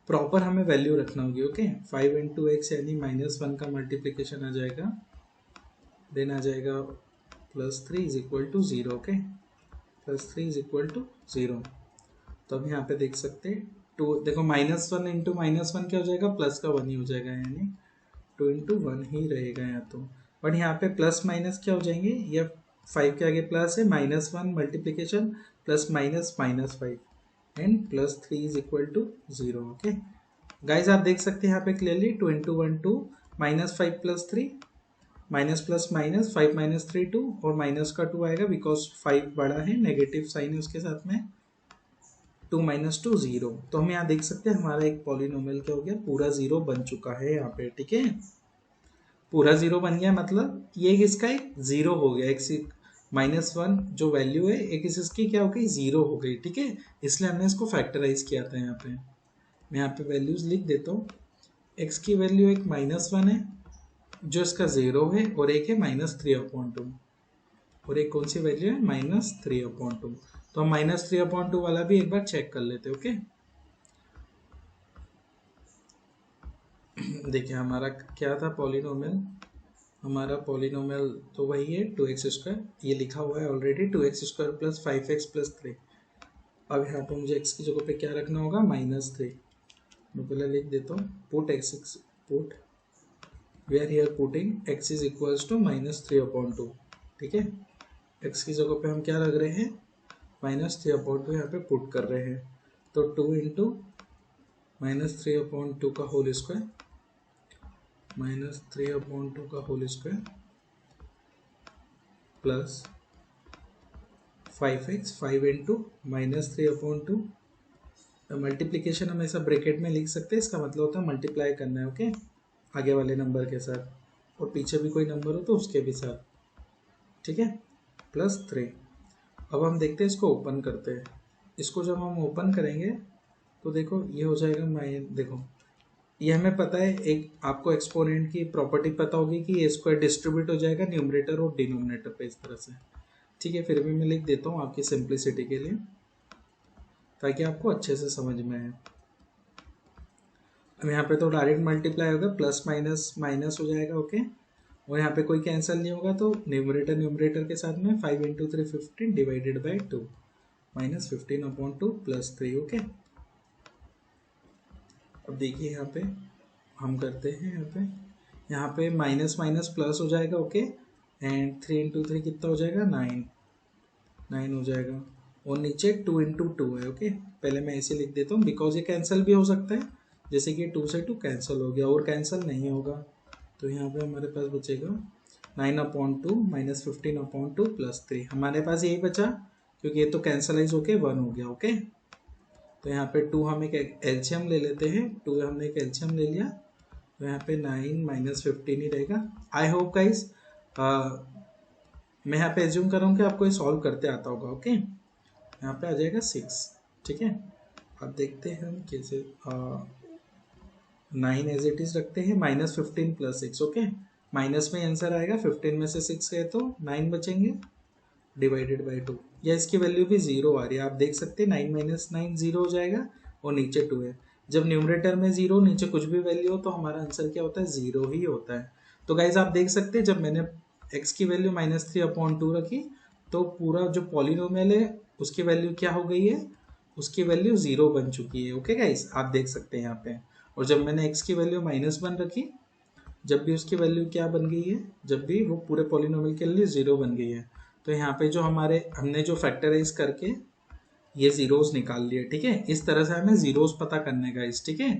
[SPEAKER 1] प्रॉपर हमें वैल्यू रखना होगी, ओके। 5 × x यानी -1 का मल्टीप्लिकेशन आ जाएगा, देन आ जाएगा +3 = 0, ओके। +3 = 0। तो अब यहाँ पे देख सकते हैं, टू देखो, -1 × -1 क्या हो जाएगा, प्लस का 1 ही हो जाएगा, यानी 2 × 1 ही रहेगा यहाँ तो। बट यहाँ पे प्लस माइनस क्या हो जाएंगे, ये 5 के आगे प्लस है, -1 multiplication plus -5 and +3 = 0, okay. Guys आप देख सकते हैं यहाँ पे क्लियरली, 2 × 1 2, -5 + 3, माइनस प्लस माइनस, 5 - 3 2, और माइनस का 2 आएगा बिकॉज 5 बड़ा है, नेगेटिव साइन है उसके साथ में, 2 - 2 0। तो हम यहाँ देख सकते हैं हमारा एक पॉलिनोमियल क्या हो गया, पूरा 0 बन चुका है यहाँ पे, ठीक है। पूरा 0 बन गया, मतलब ये इसका एक 0 हो गया, -1 जो वैल्यू है एक इसकी क्या हो गई, 0 हो गई, ठीक है। इसलिए हमने इसको फैक्टराइज किया था। यहाँ पे मैं यहाँ पे वैल्यूज लिख देता हूँ। x की वैल्यू एक -1 है जो इसका 0 है, और एक है -3/2, और एक कौन सी वैल्यू है, -3/2। तो हम -3/2 वाला भी एक बार चेक कर लेते हैं, ओके। देखिए हमारा क्या था पॉलिनोमियल, हमारा पॉलिनोमियल तो वही है 2x², ये लिखा हुआ है ऑलरेडी, 2x² + 5x + 3। अब यहाँ पे मुझे x की जगह पे क्या रखना होगा, -3। मैं पहले लिख देता हूँ, put we are here putting x = -3/2, ठीक है। x की जगह पे हम क्या रख रहे हैं, -3/2 यहाँ पे पुट कर रहे हैं। तो 2 × -3/2 का होल स्क्वायर, -3/2 का whole square plus 5x, 5 × -3/2। Multiplication हमेशा ब्रैकेट में लिख सकते हैं, इसका मतलब होता है मल्टीप्लाई करना है, ओके, आगे वाले नंबर के साथ, और पीछे भी कोई नंबर हो तो उसके भी साथ, ठीक है, +3। अब हम देखते हैं, इसको ओपन करते हैं। इसको जब हम ओपन करेंगे तो देखो ये हो जाएगा, देखो ये हमें पता है, एक आपको एक्सपोनेंट की प्रॉपर्टी पता होगी कि ये स्क्वायर डिस्ट्रीब्यूट हो जाएगा न्यूमरेटर और डिनोमिनेटर पे, इस तरह से, ठीक है। फिर भी मैं लिख देता हूँ आपकी सिंप्लिसिटी के लिए, ताकि आपको अच्छे से समझ में आए। अब यहाँ पे तो डायरेक्ट मल्टीप्लाई होगा, प्लस माइनस माइनस हो जाएगा, ओके। और यहाँ पे कोई कैंसिल नहीं होगा, तो न्यूमरेटर के साथ में 5 × 3 15 / 2 -15/2 +3, ओके। अब देखिए यहाँ पे हम करते हैं, यहाँ पे माइनस माइनस प्लस हो जाएगा, ओके। एंड 3 × 3 कितना हो जाएगा, 9 हो जाएगा, और नीचे 2 × 2 है, ओके। पहले मैं ऐसे लिख देता हूँ, बिकॉज ये कैंसिल भी हो सकता है, जैसे कि 2 से 2 कैंसिल हो गया, और कैंसिल नहीं होगा, तो यहाँ पे हमारे पास बचेगा 9/2 -15/2 +3। हमारे पास यही बचा, क्योंकि ये तो कैंसलाइज होके 1 हो गया, ओके। तो यहाँ पे 2 हम एक एलसीएम ले लेते हैं, 2 हमने एक एलसीएम ले लिया, तो यहाँ पे 9 - 15 ही रहेगा। आई होप गाइस, मैं यहाँ पे एज्यूम कर रहा हूँ कि आपको ये सॉल्व करते आता होगा, ओके। यहाँ पे आ जाएगा 6, ठीक है। अब देखते हैं हम कैसे, 9 एज इट इज रखते हैं, -15 + 6, ओके। माइनस में आंसर आएगा, 15 में से 6 गए तो 9 बचेंगे, डिवाइडेड बाई 2, या इसकी वैल्यू भी 0 आ रही है, आप देख सकते हैं 9 माइनस 9 0 हो जाएगा और नीचे 2 है। जब न्यूमरेटर में 0 नीचे कुछ भी वैल्यू हो तो हमारा आंसर क्या होता है, 0 ही होता है। तो गाइज आप देख सकते हैं जब मैंने x की वैल्यू -3/2 रखी तो पूरा जो पॉलिनोमियल है उसकी वैल्यू क्या हो गई है, उसकी वैल्यू 0 बन चुकी है। ओके गाइज, आप देख सकते हैं यहाँ पे। और जब मैंने x की वैल्यू -1 रखी, जब भी उसकी वैल्यू क्या बन गई है, जब भी वो पूरे पॉलिनोमियल के लिए 0 बन गई है। तो यहाँ पे जो हमने जो फैक्टराइज करके ये जीरोस निकाल लिए, ठीक है। इस तरह से हमें जीरोस पता करने का इस, ठीक है,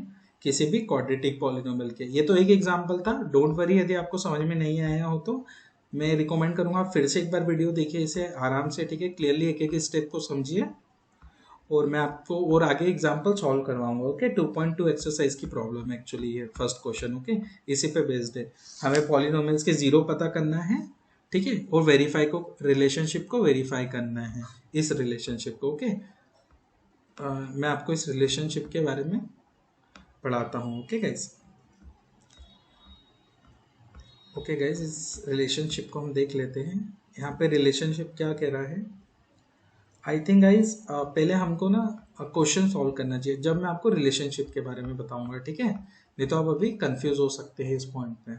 [SPEAKER 1] किसी भी क्वाड्रेटिक पॉलिनोमियल के। ये तो एक एग्जांपल था, डोंट वरी यदि आपको समझ में नहीं आया हो तो मैं रिकमेंड करूंगा आप फिर से एक बार वीडियो देखिए इसे आराम से, ठीक है, क्लियरली एक एक स्टेप को समझिए और मैं आपको और आगे एग्जांपल सॉल्व करवाऊंगा। ओके, 2.2 एक्सरसाइज की प्रॉब्लम है एक्चुअली ये फर्स्ट क्वेश्चन। ओके, इसी पे बेस्ड है, हमें पॉलिनोमियल्स के जीरो पता करना है, ठीक है, और वेरीफाई को, रिलेशनशिप को वेरीफाई करना है, इस रिलेशनशिप को। ओके, मैं आपको इस रिलेशनशिप के बारे में पढ़ाता हूँ। ओके गाइज, ओके गाइज, इस रिलेशनशिप को हम देख लेते हैं। यहाँ पे रिलेशनशिप क्या कह रहा है, आई थिंक गाइज पहले हमको ना क्वेश्चन सॉल्व करना चाहिए जब मैं आपको रिलेशनशिप के बारे में बताऊंगा, ठीक है, नहीं तो आप अभी कंफ्यूज हो सकते हैं इस पॉइंट पे।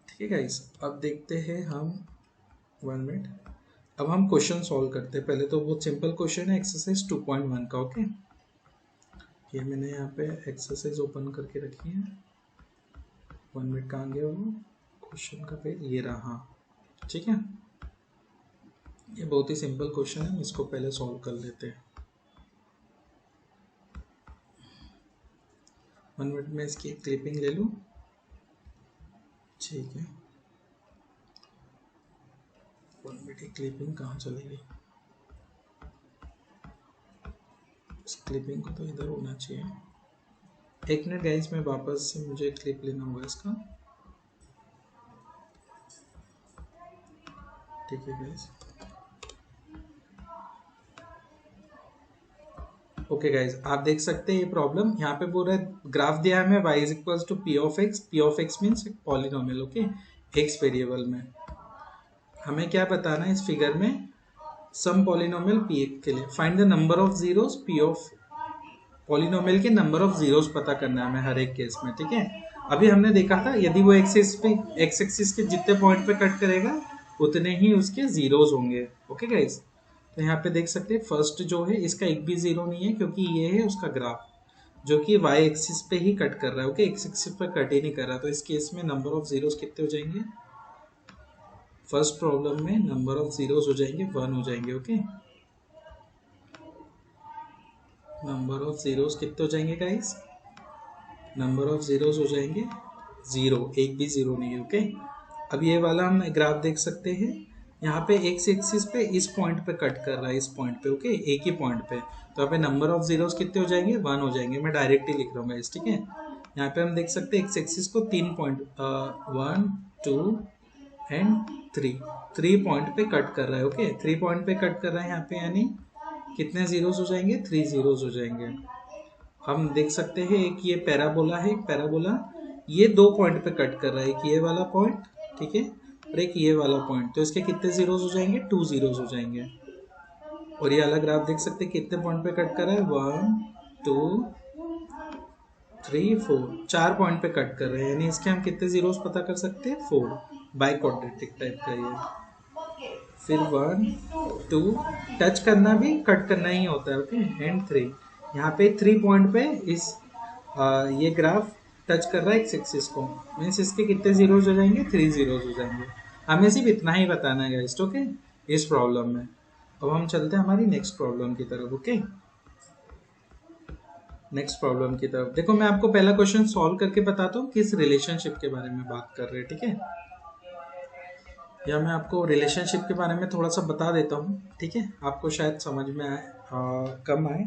[SPEAKER 1] ठीक है गाइज, अब देखते हैं हम 1 मिनट। अब हम क्वेश्चन सॉल्व करते हैं। पहले तो बहुत सिंपल क्वेश्चन है एक्सरसाइज 2.1 का। ओके, ये मैंने यहाँ पे एक्सरसाइज ओपन करके रखी है। 1 मिनट कहाँ गया वो क्वेश्चन का पेज, ये रहा, ठीक है। ये बहुत ही सिंपल क्वेश्चन है, हम इसको पहले सॉल्व कर लेते हैं। 1 मिनट में इसकी एक क्लिपिंग ले लूँ, ठीक है। 1 मिनट की क्लिपिंग कहाँ चली गई, इस क्लिपिंग को तो इधर होना चाहिए। 1 मिनट गाइस, में वापस से मुझे क्लिप लेना होगा इसका, ठीक है गाइस। ओके गाइज, आप देख सकते हैं ये प्रॉब्लम यहाँ पे पूरा ग्राफ दिया है हमें, y is equal to p of x means polynomial. Okay, x variable में हमें क्या बताना है इस फिगर में, सम पॉलिनोमियल पी के लिए find the number of zeros, P of polynomial के नंबर ऑफ जीरोस पता करना है हमें हर एक केस में, ठीक है। अभी हमने देखा था यदि वो एक्स एक्सिस के जितने पॉइंट पे कट करेगा उतने ही उसके जीरोस होंगे। ओके गाइज, तो यहाँ पे देख सकते हैं फर्स्ट जो है इसका एक भी जीरो नहीं है क्योंकि ये है उसका ग्राफ जो कि वाई एक्सिस पे ही कट कर रहा है। ओके, एक्स एक्सिस पे कट ही नहीं कर रहा, तो इस केस में नंबर ऑफ जीरोस कितने हो जाएंगे, फर्स्ट प्रॉब्लम में नंबर ऑफ जीरोस हो जाएंगे 1 हो जाएंगे। ओके, नंबर ऑफ जीरोस कितने हो जाएंगे गाइस, नंबर ऑफ जीरोस हो जाएंगे 0, एक भी जीरो नहीं है। ओके, अब ये वाला हम ग्राफ देख सकते हैं, यहाँ पे एक्स एक्सिस पे इस पॉइंट पे कट कर रहा है, इस पॉइंट पे। ओके, एक ही पॉइंट पे, तो यहाँ पे नंबर ऑफ जीरोस कितने हो जाएंगे, 1 हो जाएंगे। मैं डायरेक्ट ही लिख रहा हूँ इस, ठीक है। यहाँ पे हम देख सकते हैं एक्स एक्सिस को 3 पॉइंट 1 2 एंड 3 पॉइंट पे कट कर रहा है। ओके, 3 पॉइंट पे कट कर रहा है यहाँ पे, यानी कितने जीरोस हो जाएंगे, 3 जीरोस हो जाएंगे। हम देख सकते हैं एक ये पैराबोला है, एक पैराबोला ये 2 पॉइंट पे कट कर रहा है, एक ये वाला पॉइंट, ठीक है, और एक ये वाला पॉइंट, तो इसके कितने जीरोस हो जाएंगे, 2 जीरोस हो जाएंगे। और ये अलग ग्राफ देख सकते हैं कितने पॉइंट पे कट कर रहा है, 1 2 3 4, 4 पॉइंट पे कट कर रहे हैं, यानी इसके हम कितने जीरोस पता कर सकते हैं, 4, बाई क्वाड्रेटिक टाइप का ये। फिर 1 2 टच करना भी कट करना ही होता है। ओके, एंड 3, यहाँ पे 3 पॉइंट पे इस ये ग्राफ टच कर रहा है एक्स एक्सिस को, मीन्स इसके कितने जीरोस हो जाएंगे, 3 जीरोस हो जाएंगे। हमें सिर्फ इतना ही बताना है गाइस, ओके, इस प्रॉब्लम में। अब हम चलते हैं हमारी नेक्स्ट प्रॉब्लम की तरफ। ओके, नेक्स्ट प्रॉब्लम की तरफ देखो, मैं आपको पहला क्वेश्चन सॉल्व करके बताता हूँ किस रिलेशनशिप के बारे में बात कर रहे हैं, ठीक है। या मैं आपको रिलेशनशिप के बारे में थोड़ा सा बता देता हूँ, ठीक है, आपको शायद समझ में आए, कम आए।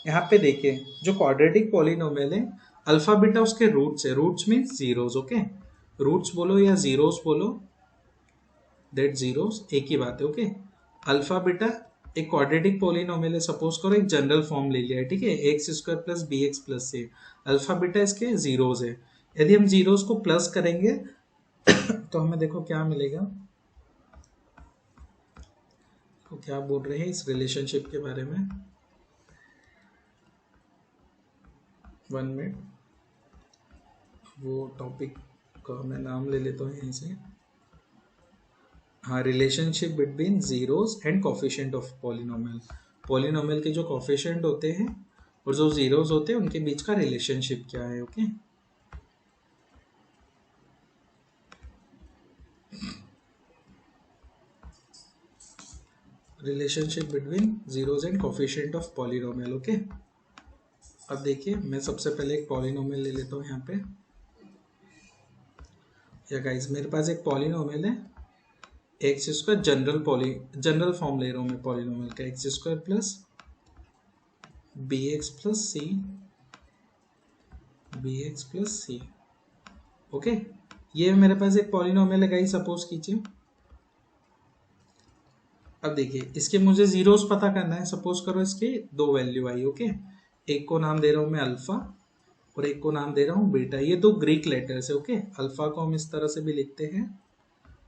[SPEAKER 1] यहाँ पे देखिए जो क्वाड्रेटिक पॉलिनोमियल है, अल्फा बीटा उसके रूट्स है, roots means zeros. Okay, roots बोलो या जीरोस बोलो, दैट जीरोस एक ही बात है। ओके, अल्फा बीटा एक क्वाड्रेटिक पॉलिनोमियल है, सपोज करो एक जनरल फॉर्म ले लिया है, ठीक है, x square plus b x plus c, alpha beta इसके जीरोस है। यदि हम जीरोस को प्लस करेंगे तो हमें देखो क्या मिलेगा, तो क्या बोल रहे हैं इस रिलेशनशिप के बारे में? 1 मिनट, वो टॉपिक का मैं नाम ले लेता हूँ यहीं से। हाँ, relationship between zeros and coefficient of polynomial. Polynomial के जो कोफिशिएंट होते हैं और जो जीरोस होते हैं उनके बीच का रिलेशनशिप क्या है। Okay, relationship between zeros and coefficient of polynomial. Okay, अब देखिए मैं सबसे पहले एक पॉलिनोमियल ले लेता हूँ यहाँ पे। या गाइस, मेरे पास एक पॉलिनोमियल है एक्स स्क्वायर, जनरल फॉर्म ले रहा हूँ मैं पॉलिनोमियल का, x square plus b x plus c. Okay, ये मेरे पास एक पॉलिनोमियल है गाइस, सपोज कीजिए। अब देखिए इसके मुझे जीरोस पता करना है। सपोज करो इसके 2 वैल्यू आई। ओके, एक को नाम दे रहा हूँ मैं अल्फा और एक को नाम दे रहा हूँ बीटा। ये 2 ग्रीक लेटर्स है। ओके, अल्फा को हम इस तरह से भी लिखते हैं,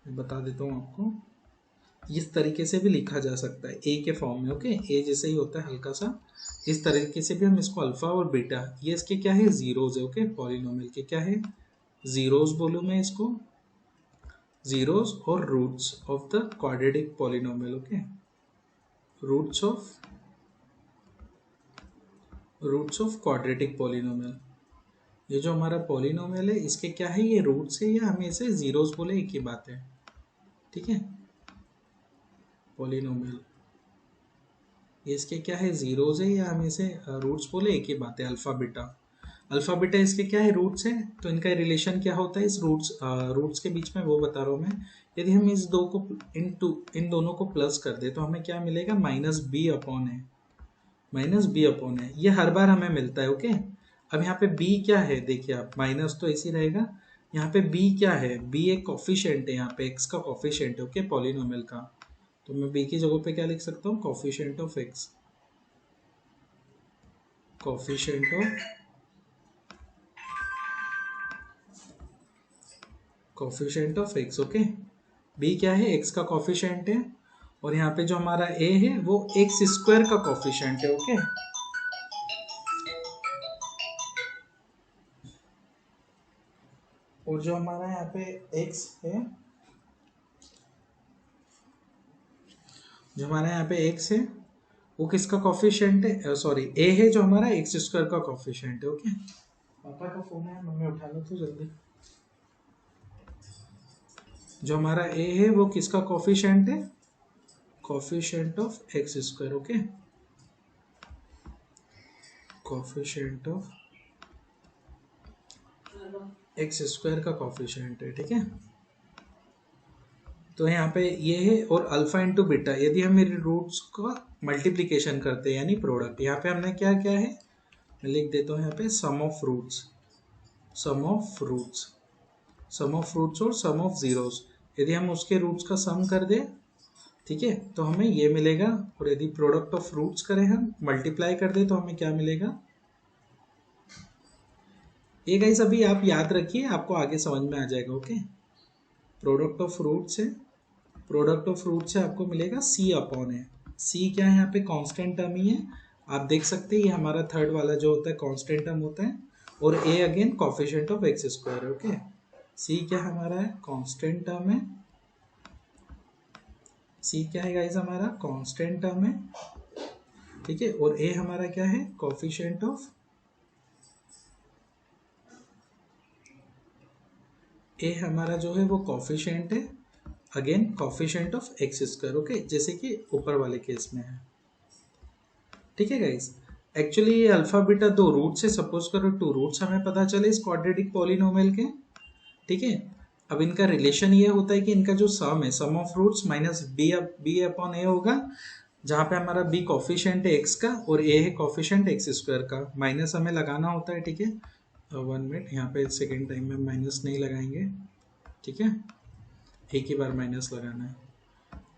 [SPEAKER 1] मैं बता देता हूँ आपको, इस तरीके से भी लिखा जा सकता है ए के फॉर्म में। ओके, ए जैसे ही होता है हल्का सा, इस तरीके से भी हम इसको अल्फा और बीटा, ये इसके क्या है, जीरोस है। ओके, पॉलिनोमियल के क्या है, जीरोस बोलूँ मैं इसको, जीरोस और roots of the quadratic polynomial. Okay, roots of quadratic polynomial. ये जो हमारा पॉलिनोमियल है इसके क्या है, ये रूट्स है या हमें इसे जीरोस बोले, एक ही बात है। ठीक है, पॉलिनोमियल ये इसके क्या है, जीरोस है या हमें इसे रूट्स बोले, एक ही बात है। अल्फा बीटा इसके क्या है, रूट्स है। तो इनका रिलेशन क्या होता है इस रूट्स के बीच में, वो बता रहा हूँ मैं। यदि हम इस दो को इन दोनों को प्लस कर दे तो हमें क्या मिलेगा, माइनस बी अपॉन है। ये हर बार हमें मिलता है। ओके, अब यहाँ पे b क्या है, देखिए आप, माइनस तो ऐसे ही रहेगा। यहाँ पे b क्या है, b एक कोफिशिएंट है, यहाँ पे x का कोफिशिएंट है। ओके, पॉलिनोमियल का, तो मैं b की जगह पे क्या लिख सकता हूँ, coefficient of x, coefficient of x। Okay, b क्या है, x का कोफिशिएंट है, और यहाँ पे जो हमारा a है वो x स्क्वायर का कोफिशिएंट है। ओके, और जो हमारा यहाँ पे x है, जो हमारा यहाँ पे x है वो किसका कोफिशिएंट है, सॉरी a है जो हमारा x स्क्वायर का कोफिशिएंट है। ओके, पापा का फोन है, मम्मी उठा लो तो जल्दी। जो हमारा a है वो किसका कोफिशिएंट है, coefficient of x square. Okay, coefficient of x square का कोफिशिएंट है। ठीक है, तो यहाँ पे ये है, और अल्फा इंटू बीटा, यदि हम मेरे रूट्स का मल्टीप्लीकेशन करते हैं यानी प्रोडक्ट, यहाँ पे हमने क्या क्या है, मैं लिख देता हूँ यहाँ पे, सम ऑफ रूट्स और सम ऑफ जीरोस। यदि हम उसके रूट्स का सम कर दें, ठीक है, तो हमें ये मिलेगा। और यदि प्रोडक्ट ऑफ रूट्स करें, हम मल्टीप्लाई कर दें, तो हमें क्या मिलेगा। ये गाइस अभी आप याद रखिए, आपको आगे समझ में आ जाएगा। ओके, प्रोडक्ट ऑफ रूट्स से आपको मिलेगा c अपॉन है। c क्या है, यहाँ पे कांस्टेंट टर्म ही है, आप देख सकते हैं। ये हमारा थर्ड वाला जो होता है कांस्टेंट टर्म होता है, और a again coefficient of x square है। ओके, c क्या हमारा है, कांस्टेंट टर्म है। c क्या है गाइस, हमारा कांस्टेंट टर्म है। ठीक है, और a हमारा क्या है, कोफिशिएंट ऑफ, a हमारा जो है वो कोफिशिएंट है, again coefficient of x square. Okay, जैसे कि ऊपर वाले केस में है। ठीक है गाइस, एक्चुअली ये अल्फा बीटा 2 रूट्स है, सपोज करो 2 रूट्स हमें पता चले इस क्वाड्रेटिक पॉलिनोमियल के। ठीक है, अब इनका रिलेशन ये होता है कि इनका जो सम है, sum of roots minus b upon a होगा, जहाँ पे हमारा b कोफिशिएंट है x का और a है कोफिशिएंट एक्स स्क्वायर का। माइनस हमें लगाना होता है। ठीक है, 1 मिनट, यहाँ पे सेकेंड टाइम में माइनस नहीं लगाएंगे। ठीक है, एक ही बार माइनस लगाना है।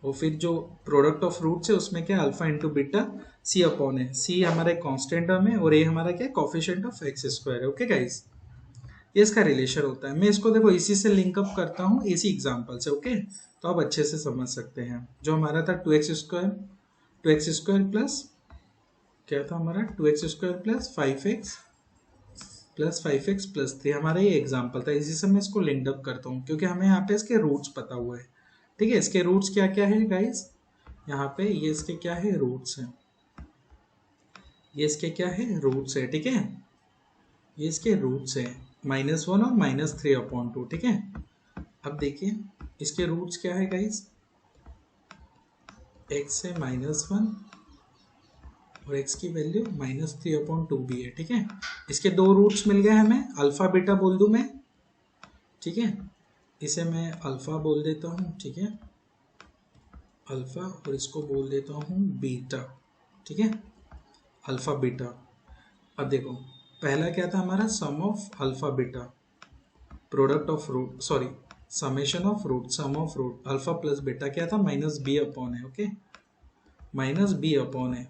[SPEAKER 1] और फिर जो प्रोडक्ट ऑफ रूट्स है उसमें क्या, alpha into beta c upon है। c हमारा एक कांस्टेंट टर्म है और a हमारा क्या है, कोफिशिएंट ऑफ एक्स स्क्वायर है। ओके गाइस, ये इसका रिलेशन होता है। मैं इसको देखो इसी से लिंकअप करता हूँ, इसी एग्जाम्पल से। ओके, तो आप अच्छे से समझ सकते हैं। जो हमारा था 2x स्क्वायर प्लस क्या था हमारा, 2x square plus 5x plus 3, हमारा ये एग्जाम्पल था। इसी से मैं इसको लिंकअप करता हूँ क्योंकि हमें यहाँ पे इसके रूट्स पता हुआ है। ठीक है, इसके रूट्स क्या क्या है गाइस, यहाँ पे ये इसके क्या है, रूट्स हैं। ये इसके क्या है, रूट्स है। ठीक है, ये इसके रूट्स है -1 और -3/2। ठीक है, अब देखिए इसके रूट्स क्या है गाइस, x है -1 और x की वैल्यू -3/2 भी है। ठीक है, इसके दो रूट्स मिल गए हमें, अल्फा बीटा बोल दूं मैं। ठीक है, इसे मैं अल्फा बोल देता हूँ। ठीक है, अल्फा, और इसको बोल देता हूँ बीटा। ठीक है, अल्फा बीटा। अब देखो पहला क्या था हमारा, sum of alpha beta, product of root, sorry summation of root, sum of root alpha plus beta क्या था, -b/है। ओके, -b/है।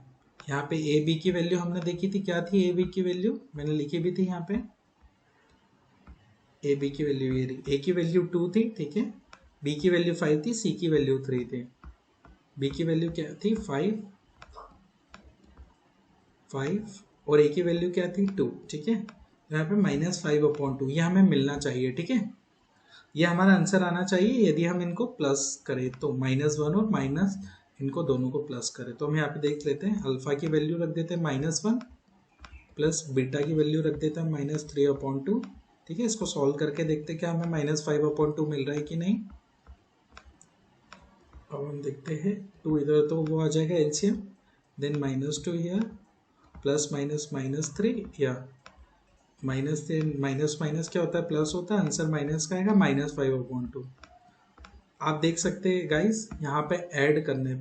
[SPEAKER 1] यहाँ पे ए बी की वैल्यू हमने देखी थी, क्या थी ए बी की वैल्यू, मैंने लिखी भी थी यहाँ पे। ए बी की वैल्यू ये रही, ए की वैल्यू 2 थी। ठीक है, बी की वैल्यू 5 थी, सी की वैल्यू 3 थी। बी की वैल्यू क्या थी, 5 और ए की वैल्यू क्या थी, 2। ठीक है, यहाँ पे -5/2 ये हमें मिलना चाहिए। ठीक है, ये हमारा आंसर आना चाहिए यदि हम इनको प्लस करें तो, -1 और माइनस इनको दोनों को प्लस करें तो। हम यहाँ पे देख लेते हैं, अल्फा की वैल्यू रख देते हैं -1 प्लस बीटा की वैल्यू रख देते हैं -3/2। ठीक है, इसको सॉल्व करके देखते हैं क्या हमें -5/2 मिल रहा है कि नहीं। अब हम देखते हैं, 2 इधर तो वो आ जाएगा एलसीएम, देन -2 हियर, प्लस -3 या माइनस माइनस क्या होता है, प्लस होता है, आंसर माइनस का आएगा -5/2। आप देख सकते हैं गाइस, यहाँ पे ऐड करने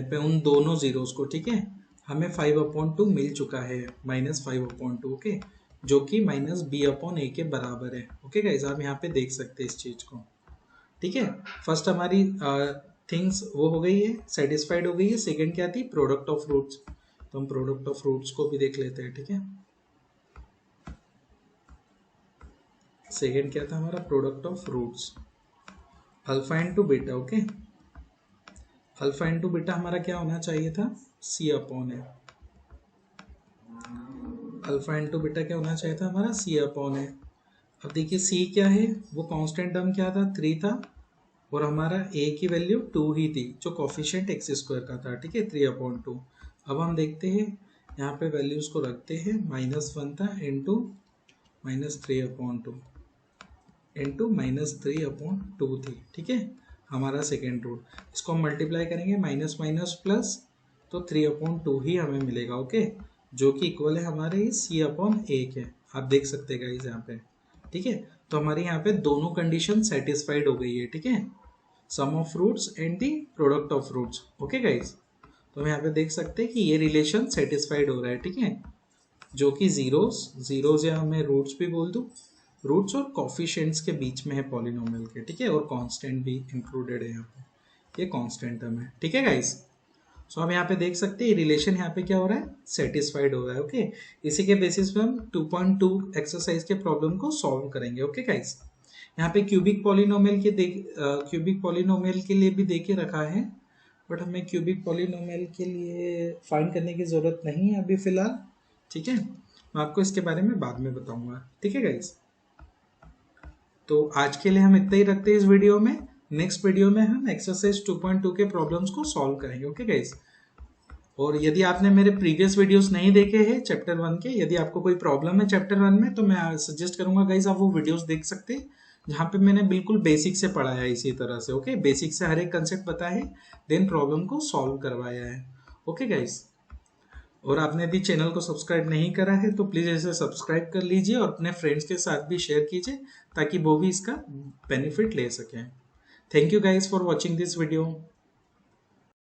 [SPEAKER 1] पे, उन दोनों जीरोस को, ठीक है, हमें 5/2 मिल चुका है, -5/2। ओके, जो कि -b/a के बराबर है। ओके गाइस, आप यहाँ पे देख सकते हैं इस चीज को। ठीक है, फर्स्ट हमारी थिंग्स वो हो गई है, सेटिस्फाइड हो गई है। सेकंड क्या थी, प्रोडक्ट ऑफ रूट्स, तो हम प्रोडक्ट ऑफ रूट्स को भी देख लेते हैं। ठीक है, सेकंड क्या था हमारा, product of roots, alpha into beta. Okay, alpha into beta हमारा क्या होना चाहिए था, c/a। अल्फा इंटू बीटा क्या होना चाहिए था हमारा, c/a। अब देखिए c क्या है, वो कांस्टेंट टर्म क्या था, 3 था, और हमारा a की वैल्यू 2 ही थी, जो कोफिशिएंट x² का था। ठीक है, 3/2। अब हम देखते हैं यहाँ पे वैल्यूज को रखते हैं, -1 था इंटू -3/2 इंटू -3/2 थी। ठीक है, हमारा सेकेंड रूट, इसको हम मल्टीप्लाई करेंगे, माइनस माइनस प्लस, तो 3/2 ही हमें मिलेगा। ओके, जो कि इक्वल है हमारे c/a के। आप देख सकते हैं गाइस यहाँ पे। ठीक है, तो हमारे यहाँ पे दोनों कंडीशन सेटिस्फाइड हो गई है। ठीक है, sum of roots and the product of roots. Okay guys, तो हम यहाँ पे देख सकते हैं कि ये रिलेशन सेटिस्फाइड हो रहा है। ठीक है, जो कि जीरोस या मैं रूट्स भी बोल दूं, रूट्स और कॉफिशिएंट्स के बीच में है पॉलिनोमियल के। ठीक है, और कांस्टेंट भी इंक्लूडेड है यहाँ पे, ये कांस्टेंट टर्म है। ठीक है गाइस, सो हम यहाँ पे देख सकते हैं रिलेशन यहाँ पे क्या हो रहा है, सेटिस्फाइड हो रहा है। ओके, इसी के बेसिस पे हम 2.2 एक्सरसाइज के प्रॉब्लम को सॉल्व करेंगे। ओके गाइस, यहाँ पे क्यूबिक पॉलिनोमियल के लिए भी दे के रखा है, बट हमें क्यूबिक पॉलिनोमियल के लिए फाइंड करने की जरूरत नहीं है अभी फिलहाल। ठीक है, मैं आपको इसके बारे में बाद में बताऊंगा। ठीक है गाइस, तो आज के लिए हम इतना ही रखते हैं इस वीडियो में। नेक्स्ट वीडियो में हम एक्सरसाइज 2.2 के प्रॉब्लम्स को सॉल्व करेंगे। ओके गाइस, और यदि आपने मेरे प्रीवियस वीडियोस नहीं देखे हैं चैप्टर 1 के, यदि आपको कोई प्रॉब्लम है चैप्टर 1 में, तो मैं सजेस्ट करूंगा गाइस आप वो वीडियोस देख सकते हैं, जहाँ पे मैंने बिल्कुल बेसिक से पढ़ाया है इसी तरह से। ओके, बेसिक से हर एक कंसेप्ट बताया है, देन प्रॉब्लम को सॉल्व करवाया है। ओके गाइस, और आपने यदि चैनल को सब्सक्राइब नहीं करा है तो प्लीज़ इसे सब्सक्राइब कर लीजिए और अपने फ्रेंड्स के साथ भी शेयर कीजिए, ताकि वो भी इसका बेनिफिट ले सकें। Thank you guys for watching this video.